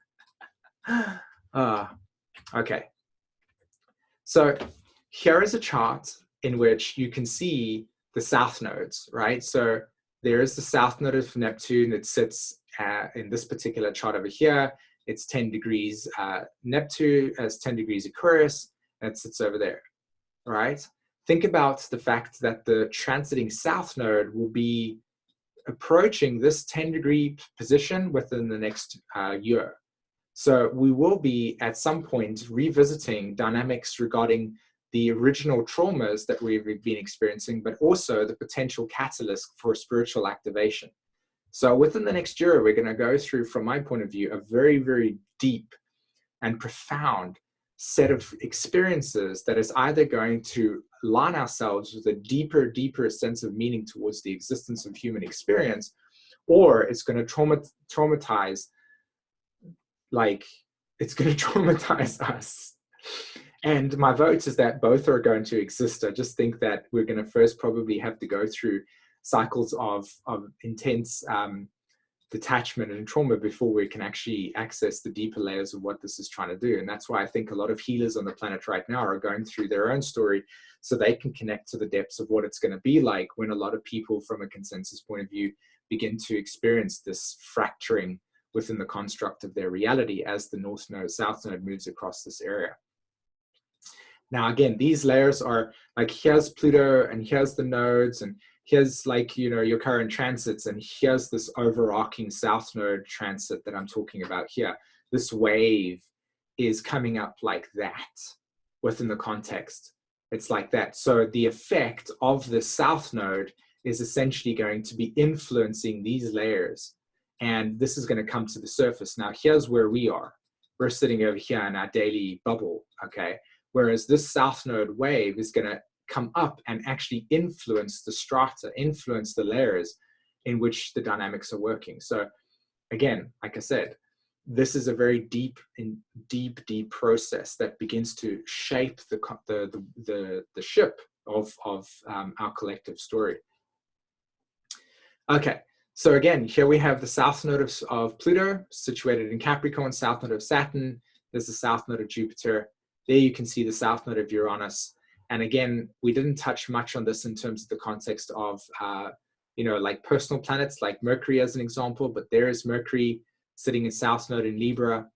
Okay. So here is a chart in which you can see the south nodes, right? So there is the south node of Neptune. It sits in this particular chart over here. It's 10 degrees Neptune, as 10 degrees Aquarius, and it sits over there, right? Think about the fact that the transiting south node will be approaching this 10-degree position within the next year. So we will be at some point revisiting dynamics regarding the original traumas that we've been experiencing, but also the potential catalyst for spiritual activation. So within the next year, we're going to go through, from my point of view, a very, very deep and profound set of experiences that is either going to align ourselves with a deeper sense of meaning towards the existence of human experience, or it's going to traumatize, like, it's going to traumatize us. And my vote is that both are going to exist. I just think that we're going to first probably have to go through cycles of intense detachment and trauma before we can actually access the deeper layers of what this is trying to do. And that's why I think a lot of healers on the planet right now are going through their own story so they can connect to the depths of what it's going to be like when a lot of people, from a consensus point of view, begin to experience this fracturing within the construct of their reality as the North Node, South Node moves across this area. Now, again, these layers are like, here's Pluto and here's the nodes, and here's, like, you know, your current transits, and here's this overarching South Node transit that I'm talking about here. This wave is coming up like that within the context. It's like that. So the effect of the South Node is essentially going to be influencing these layers. And this is going to come to the surface. Now, here's where we are. We're sitting over here in our daily bubble, okay? Whereas this South Node wave is going to come up and actually influence the strata, influence the layers in which the dynamics are working. So again, like I said, this is a very deep process that begins to shape the ship of our collective story. Okay. So again, here we have the South Node of Pluto, situated in Capricorn, South Node of Saturn. There's the South Node of Jupiter. There you can see the South Node of Uranus. And again, we didn't touch much on this in terms of the context of, you know, like personal planets, like Mercury as an example, but there is Mercury sitting in South Node in Libra.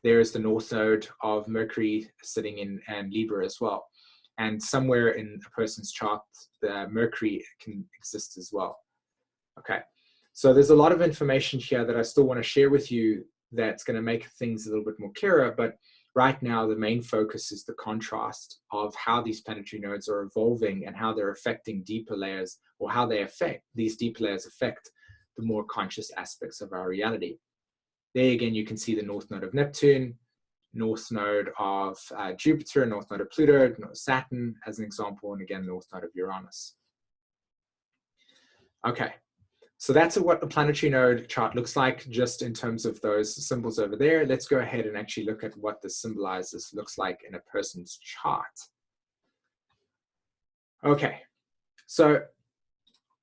There is the North Node of Mercury sitting in Libra as well. And somewhere in a person's chart, the Mercury can exist as well. Okay. So there's a lot of information here that I still want to share with you that's going to make things a little bit more clearer. But right now the main focus is the contrast of how these planetary nodes are evolving and how they're affecting deeper layers, or how these deeper layers affect the more conscious aspects of our reality. There again, you can see the north node of Neptune, north node of Jupiter, north node of Pluto, north of Saturn as an example, and again, north node of Uranus. Okay, so that's what a planetary node chart looks like, just in terms of those symbols over there. Let's go ahead and actually look at what this symbolizes, looks like in a person's chart. Okay, so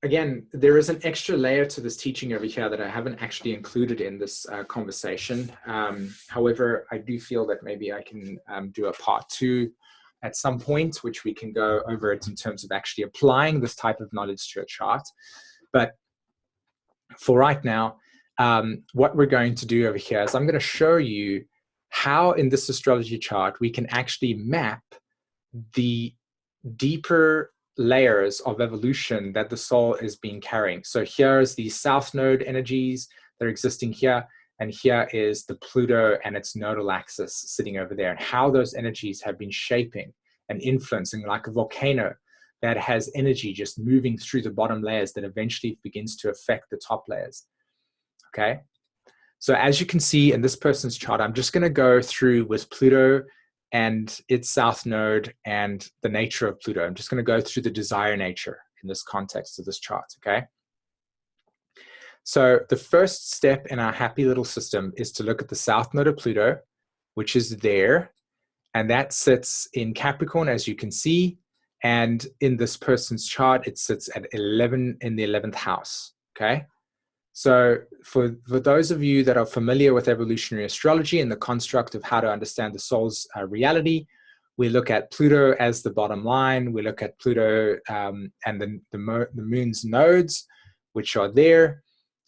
again, there is an extra layer to this teaching over here that I haven't actually included in this conversation. However, I do feel that maybe I can do a part 2 at some point, which we can go over it in terms of actually applying this type of knowledge to a chart. But for right now, what we're going to do over here is I'm going to show you how in this astrology chart we can actually map the deeper layers of evolution that the soul is being carrying. So here's the south node energies that are existing here, and here is the Pluto and its nodal axis sitting over there, and how those energies have been shaping and influencing, like a volcano that has energy just moving through the bottom layers that eventually begins to affect the top layers. Okay, so as you can see in this person's chart, I'm just going to go through with Pluto and its south node and the nature of Pluto. I'm just going to go through the desire nature in this context of this chart, okay? So the first step in our happy little system is to look at the south node of Pluto, which is there, and that sits in Capricorn, as you can see, and in this person's chart, it sits at 11 in the 11th house, okay? So for those of you that are familiar with evolutionary astrology and the construct of how to understand the soul's reality, we look at Pluto as the bottom line. We look at Pluto and the moon's nodes, which are there,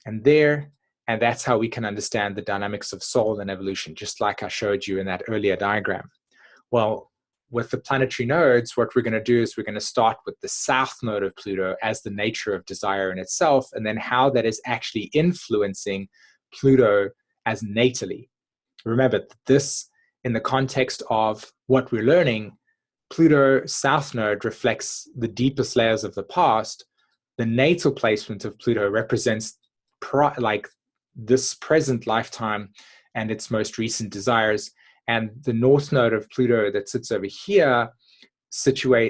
and that's how we can understand the dynamics of soul and evolution, just like I showed you in that earlier diagram. Well, with the planetary nodes, what we're going to do is we're going to start with the south node of Pluto as the nature of desire in itself, and then how that is actually influencing Pluto as natally. Remember, this, in the context of what we're learning, Pluto south node reflects the deepest layers of the past. The natal placement of Pluto represents like this present lifetime and its most recent desires. And the north node of Pluto that sits over here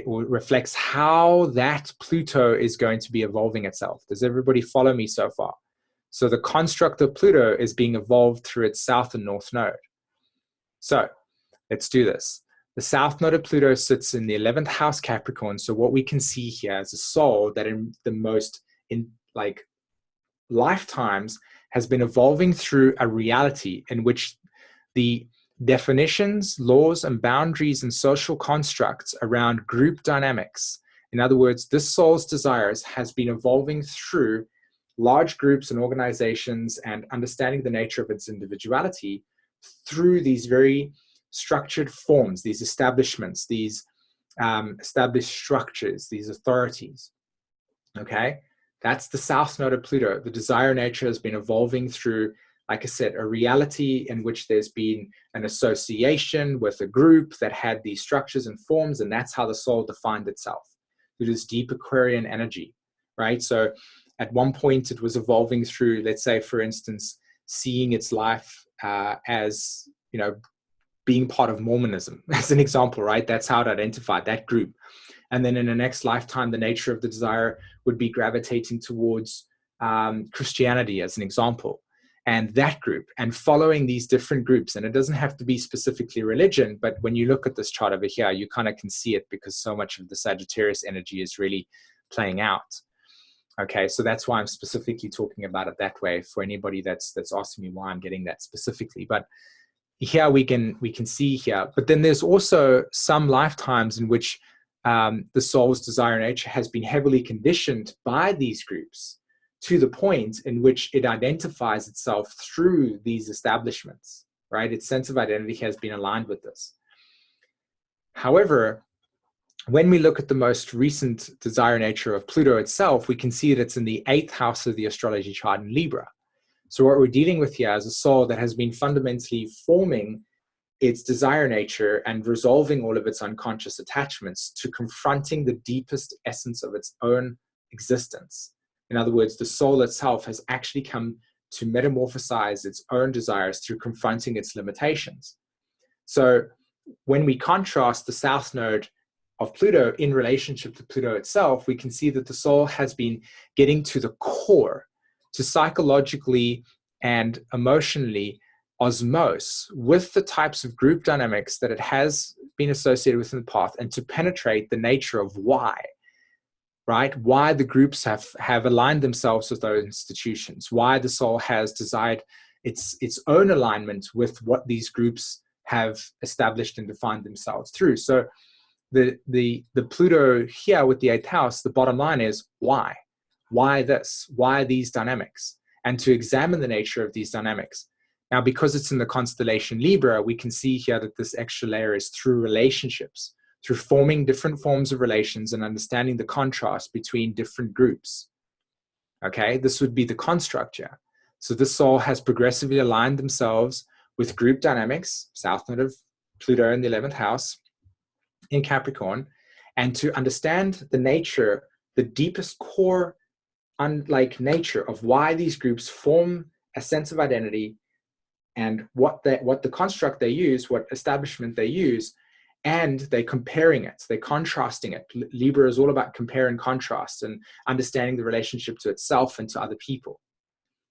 reflects how that Pluto is going to be evolving itself. Does everybody follow me so far? So the construct of Pluto is being evolved through its south and north node. So let's do this. The south node of Pluto sits in the 11th house Capricorn. So what we can see here is a soul that in the most lifetimes has been evolving through a reality in which the definitions, laws, and boundaries and social constructs around group dynamics. In other words, this soul's desires has been evolving through large groups and organizations and understanding the nature of its individuality through these very structured forms, these establishments, these established structures, these authorities. Okay, that's the south node of Pluto. The desire nature has been evolving through, like I said, a reality in which there's been an association with a group that had these structures and forms, and that's how the soul defined itself, through this deep Aquarian energy, right? So at one point it was evolving through, let's say, for instance, seeing its life as, you know, being part of Mormonism, as an example, right? That's how it identified that group. And then in the next lifetime, the nature of the desire would be gravitating towards Christianity, as an example. And that group, and following these different groups, and it doesn't have to be specifically religion, but when you look at this chart over here, you kind of can see it because so much of the Sagittarius energy is really playing out. Okay, so that's why I'm specifically talking about it that way for anybody that's asking me why I'm getting that specifically. But here we can see here, but then there's also some lifetimes in which the soul's desire nature has been heavily conditioned by these groups, to the point in which it identifies itself through these establishments, right? Its sense of identity has been aligned with this. However, when we look at the most recent desire nature of Pluto itself, we can see that it's in the 8th house of the astrology chart in Libra. So what we're dealing with here is a soul that has been fundamentally forming its desire nature and resolving all of its unconscious attachments to confronting the deepest essence of its own existence. In other words, the soul itself has actually come to metamorphosize its own desires through confronting its limitations. So when we contrast the south node of Pluto in relationship to Pluto itself, we can see that the soul has been getting to the core, to psychologically and emotionally osmose with the types of group dynamics that it has been associated with in the past, and to penetrate the nature of why, right? Why the groups have aligned themselves with those institutions, why the soul has desired its own alignment with what these groups have established and defined themselves through. So the Pluto here with the 8th house, the bottom line is why? Why this? Why these dynamics? And to examine the nature of these dynamics. Now, because it's in the constellation Libra, we can see here that this extra layer is through relationships, through forming different forms of relations and understanding the contrast between different groups. Okay, this would be the construct here. So this soul has progressively aligned themselves with group dynamics, south node of Pluto in the 11th house in Capricorn, and to understand the nature, the deepest core, unlike nature of why these groups form a sense of identity and what the construct they use, what establishment they use, and they're comparing it, they're contrasting it. Libra is all about compare and contrast and understanding the relationship to itself and to other people.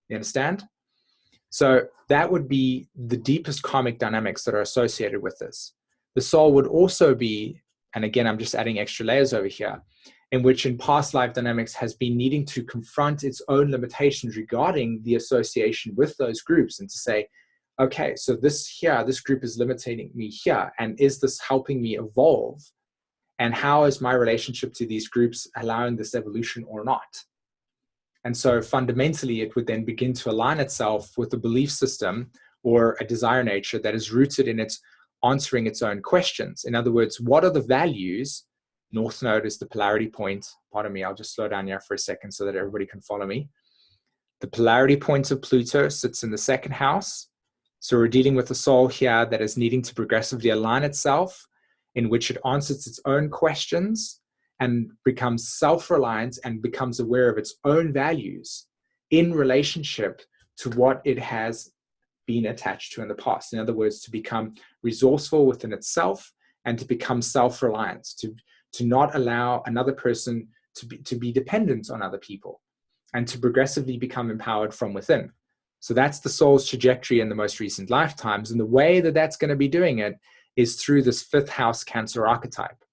You understand? So that would be the deepest karmic dynamics that are associated with this. The soul would also be, and again, I'm just adding extra layers over here, in which in past life dynamics has been needing to confront its own limitations regarding the association with those groups, and to say, okay, so this group is limiting me here, and is this helping me evolve? And how is my relationship to these groups allowing this evolution or not? And so fundamentally, it would then begin to align itself with a belief system or a desire nature that is rooted in its answering its own questions. In other words, what are the values? North node is the polarity point. Pardon me, I'll just slow down here for a second so that everybody can follow me. The polarity point of Pluto sits in the 2nd house. So we're dealing with a soul here that is needing to progressively align itself, in which it answers its own questions and becomes self-reliant and becomes aware of its own values in relationship to what it has been attached to in the past. In other words, to become resourceful within itself and to become self-reliant, to not allow another person to be dependent on other people, and to progressively become empowered from within. So that's the soul's trajectory in the most recent lifetimes. And the way that that's going to be doing it is through this 5th house Cancer archetype.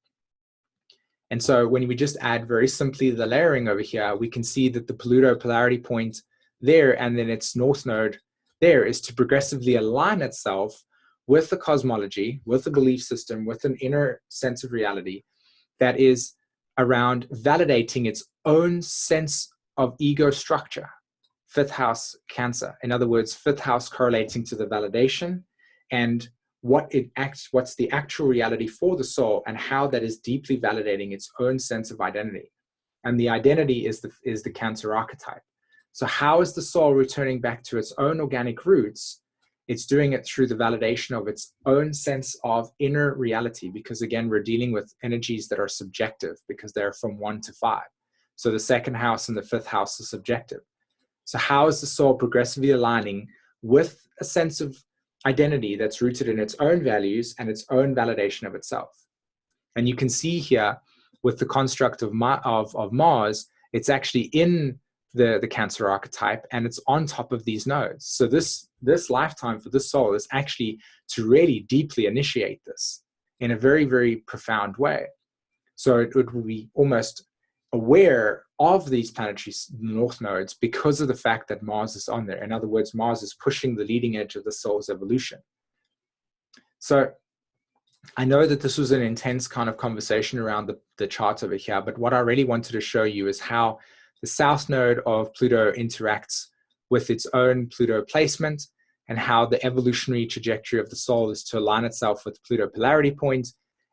And so when we just add very simply the layering over here, we can see that the Pluto polarity point there and then its north node there is to progressively align itself with the cosmology, with the belief system, with an inner sense of reality that is around validating its own sense of ego structure. 5th house Cancer. In other words, 5th house correlating to the validation and what's the actual reality for the soul, and how that is deeply validating its own sense of identity. And the identity is the Cancer archetype. So how is the soul returning back to its own organic roots? It's doing it through the validation of its own sense of inner reality, because again, we're dealing with energies that are subjective because they're from 1 to 5. So the 2nd house and the 5th house are subjective. So how is the soul progressively aligning with a sense of identity that's rooted in its own values and its own validation of itself? And you can see here with the construct of Mars, it's actually in the Cancer archetype, and it's on top of these nodes. So this lifetime for this soul is actually to really deeply initiate this in a very, very profound way. So it will be almost aware of these planetary north nodes because of the fact that Mars is on there. In other words, Mars is pushing the leading edge of the soul's evolution. So I know that this was an intense kind of conversation around the chart over here, but what I really wanted to show you is how the south node of Pluto interacts with its own Pluto placement, and how the evolutionary trajectory of the soul is to align itself with Pluto polarity point,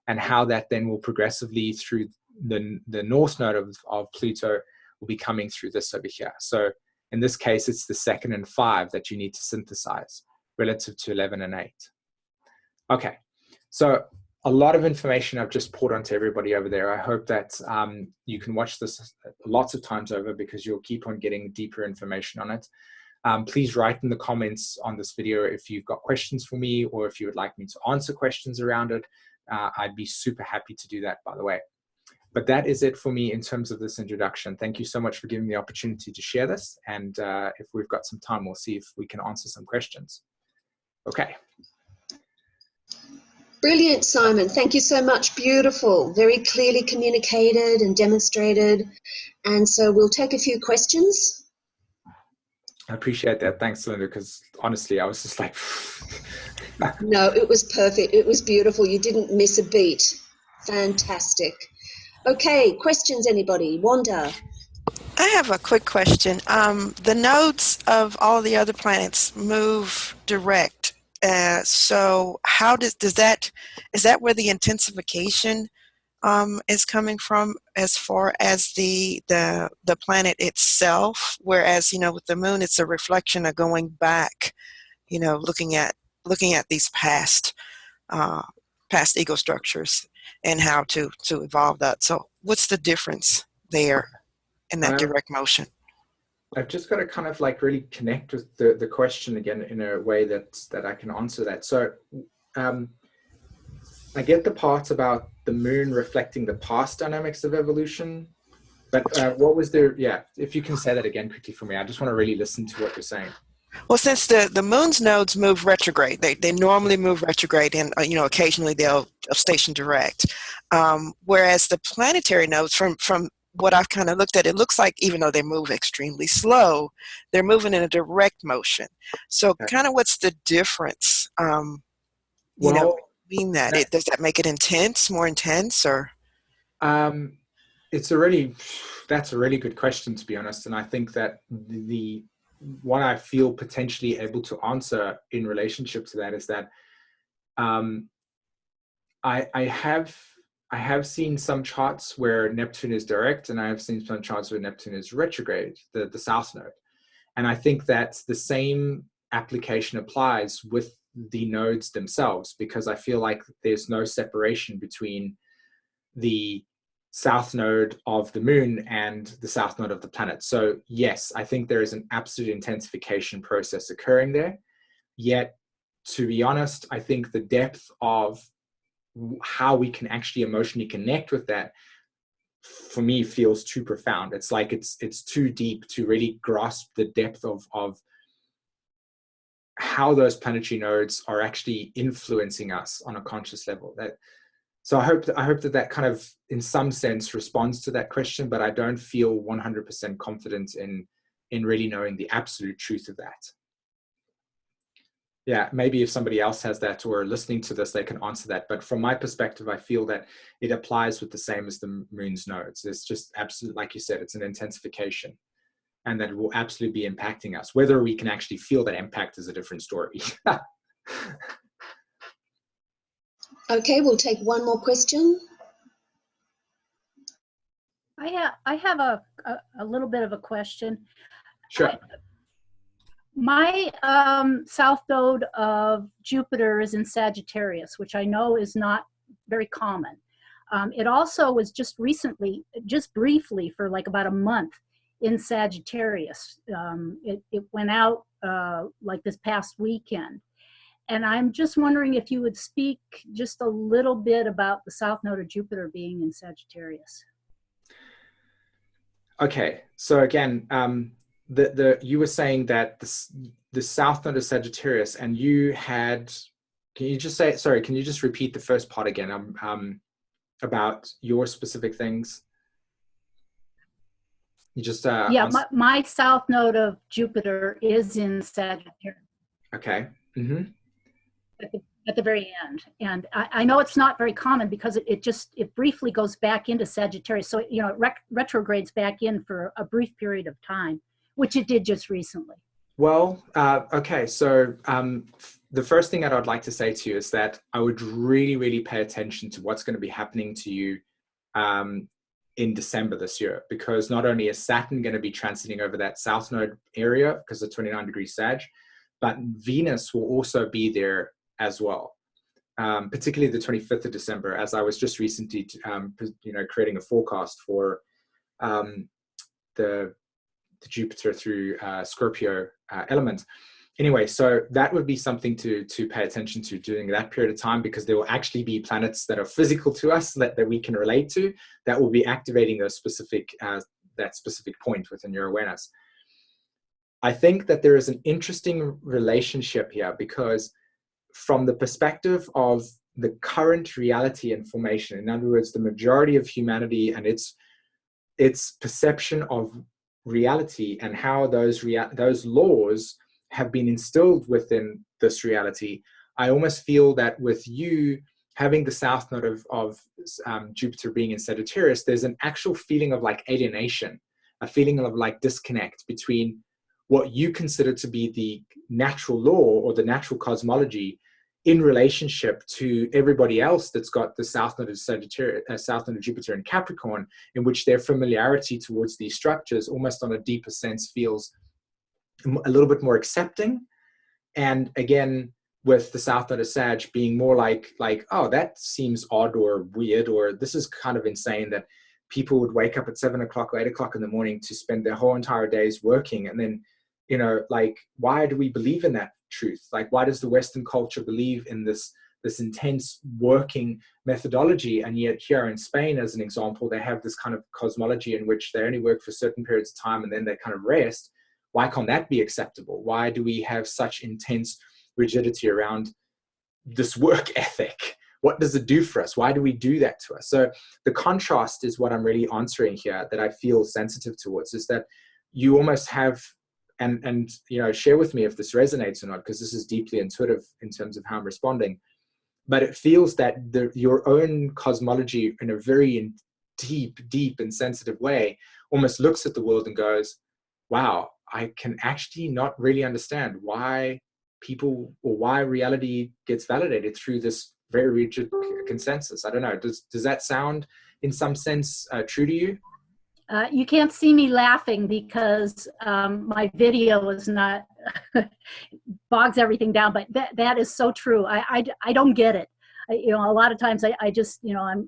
and how that then will progressively through the north node of Pluto will be coming through this over here. So in this case, it's the 2nd and 5 that you need to synthesize relative to 11 and 8. Okay, so a lot of information I've just poured onto everybody over there. I hope that you can watch this lots of times over because you'll keep on getting deeper information on it. Please write in the comments on this video if you've got questions for me or if you would like me to answer questions around it. I'd be super happy to do that, by the way. But that is it for me in terms of this introduction. Thank you so much for giving me the opportunity to share this. And if we've got some time, we'll see if we can answer some questions. Okay. Brilliant, SÍmõn. Thank you so much. Beautiful. Very clearly communicated and demonstrated. And so we'll take a few questions. I appreciate that. Thanks, Linda, because honestly, I was just like... No, it was perfect. It was beautiful. You didn't miss a beat. Fantastic. Okay, questions, anybody? Wanda? I have a quick question. The nodes of all the other planets move direct. So how is that where the intensification is coming from as far as the planet itself? Whereas, with the moon, it's a reflection of going back, looking at these past ego structures and how to evolve that. So what's the difference there in that direct motion? I've just got to kind of like really connect with the question again in a way that I can answer that. So I get the part about the moon reflecting the past dynamics of evolution, but what was if you can say that again quickly for me, I just want to really listen to what you're saying. Well, since the moon's nodes move retrograde, they normally move retrograde, and occasionally they'll station direct. Whereas the planetary nodes, from what I've kind of looked at, it looks like even though they move extremely slow, they're moving in a direct motion. So, kind of what's the difference? Between that, does that make it more intense, or? That's a really good question, to be honest, and I think that the what I feel potentially able to answer in relationship to that is that I have seen some charts where Neptune is direct, and I have seen some charts where Neptune is retrograde, the south node. And I think that the same application applies with the nodes themselves, because I feel like there's no separation between the south node of the moon and the south node of the planet. So yes, I think there is an absolute intensification process occurring there. Yet, to be honest, I think the depth of how we can actually emotionally connect with that, for me, feels too profound. It's like it's too deep to really grasp the depth of how those planetary nodes are actually influencing us on a conscious level. So I hope that kind of, in some sense, responds to that question, but I don't feel 100% confident in really knowing the absolute truth of that. Yeah, maybe if somebody else has that or listening to this, they can answer that. But from my perspective, I feel that it applies with the same as the moon's nodes. It's just absolute, like you said, it's an intensification, and that it will absolutely be impacting us. Whether we can actually feel that impact is a different story. Okay, we'll take one more question. I have a little bit of a question. Sure. My south node of Jupiter is in Sagittarius, which I know is not very common. It also was just briefly for like about a month in Sagittarius. It went out like this past weekend. And I'm just wondering if you would speak just a little bit about the south node of Jupiter being in Sagittarius. Okay, so again, you were saying that the south node of Sagittarius, and you had, can you just repeat the first part again about your specific things? You just yeah, my south node of Jupiter is in Sagittarius. Okay. Mm-hmm. At the very end, and I know it's not very common because it briefly goes back into Sagittarius, so it retrogrades back in for a brief period of time, which it did just recently. Well, okay, so the first thing that I'd like to say to you is that I would really, really pay attention to what's going to be happening to you in December this year, because not only is Saturn going to be transiting over that south node area because of 29 degrees Sag, but Venus will also be there as well. particularly the 25th of December, as I was just recently, creating a forecast for the Jupiter through Scorpio element. Anyway, so that would be something to pay attention to during that period of time, because there will actually be planets that are physical to us that we can relate to, that will be activating those specific that specific point within your awareness. I think that there is an interesting relationship here, because from the perspective of the current reality and formation, in other words, the majority of humanity and its perception of reality and how those laws have been instilled within this reality, I almost feel that with you having the south node of Jupiter being in Sagittarius, there's an actual feeling of like alienation, a feeling of like disconnect between what you consider to be the natural law or the natural cosmology in relationship to everybody else that's got the south node of Sagittarius, south node of Jupiter in Capricorn, in which their familiarity towards these structures almost on a deeper sense feels a little bit more accepting. And again, with the south node of Sag being more like, oh, that seems odd or weird, or this is kind of insane that people would wake up at 7 o'clock or 8 o'clock in the morning to spend their whole entire days working. And then, like, why do we believe in that truth? Like, why does the Western culture believe in this intense working methodology? And yet here in Spain, as an example, they have this kind of cosmology in which they only work for certain periods of time and then they kind of rest. Why can't that be acceptable? Why do we have such intense rigidity around this work ethic? What does it do for us? Why do we do that to us? So the contrast is what I'm really answering here, that I feel sensitive towards, is that you almost have, and share with me if this resonates or not, because this is deeply intuitive in terms of how I'm responding, but it feels that your own cosmology in a very deep and sensitive way almost looks at the world and goes, wow, I can actually not really understand why people or why reality gets validated through this very rigid consensus. I don't know. Does that sound in some sense true to you? You can't see me laughing because my video is not bogs everything down, but that is so true. I don't get it. A lot of times I just,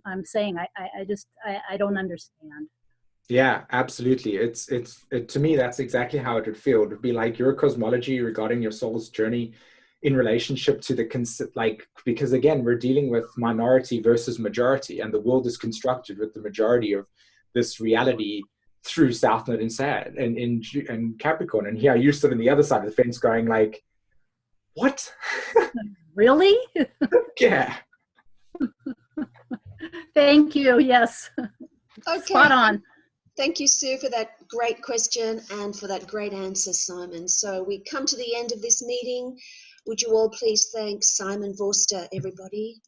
I'm saying I don't understand. Yeah, absolutely. It's to me, that's exactly how it would feel. It would be like your cosmology regarding your soul's journey in relationship to because again, we're dealing with minority versus majority, and the world is constructed with the majority of this reality through South Node and Sag and in Capricorn. And here you stood on the other side of the fence going like, what? Really? Yeah. Thank you. Yes. Okay. Spot on. Thank you, Sue, for that great question and for that great answer, SÍmõn. So we come to the end of this meeting. Would you all please thank SÍmõn Vorster, everybody?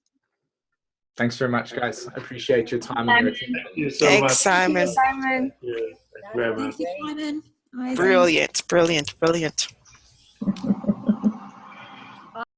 Thanks very much, guys. I appreciate your time and your attention. Thank you so Thanks, much. SÍmõn. SÍmõn. Thank you very much. Thank you, SÍmõn. Amazing. Brilliant.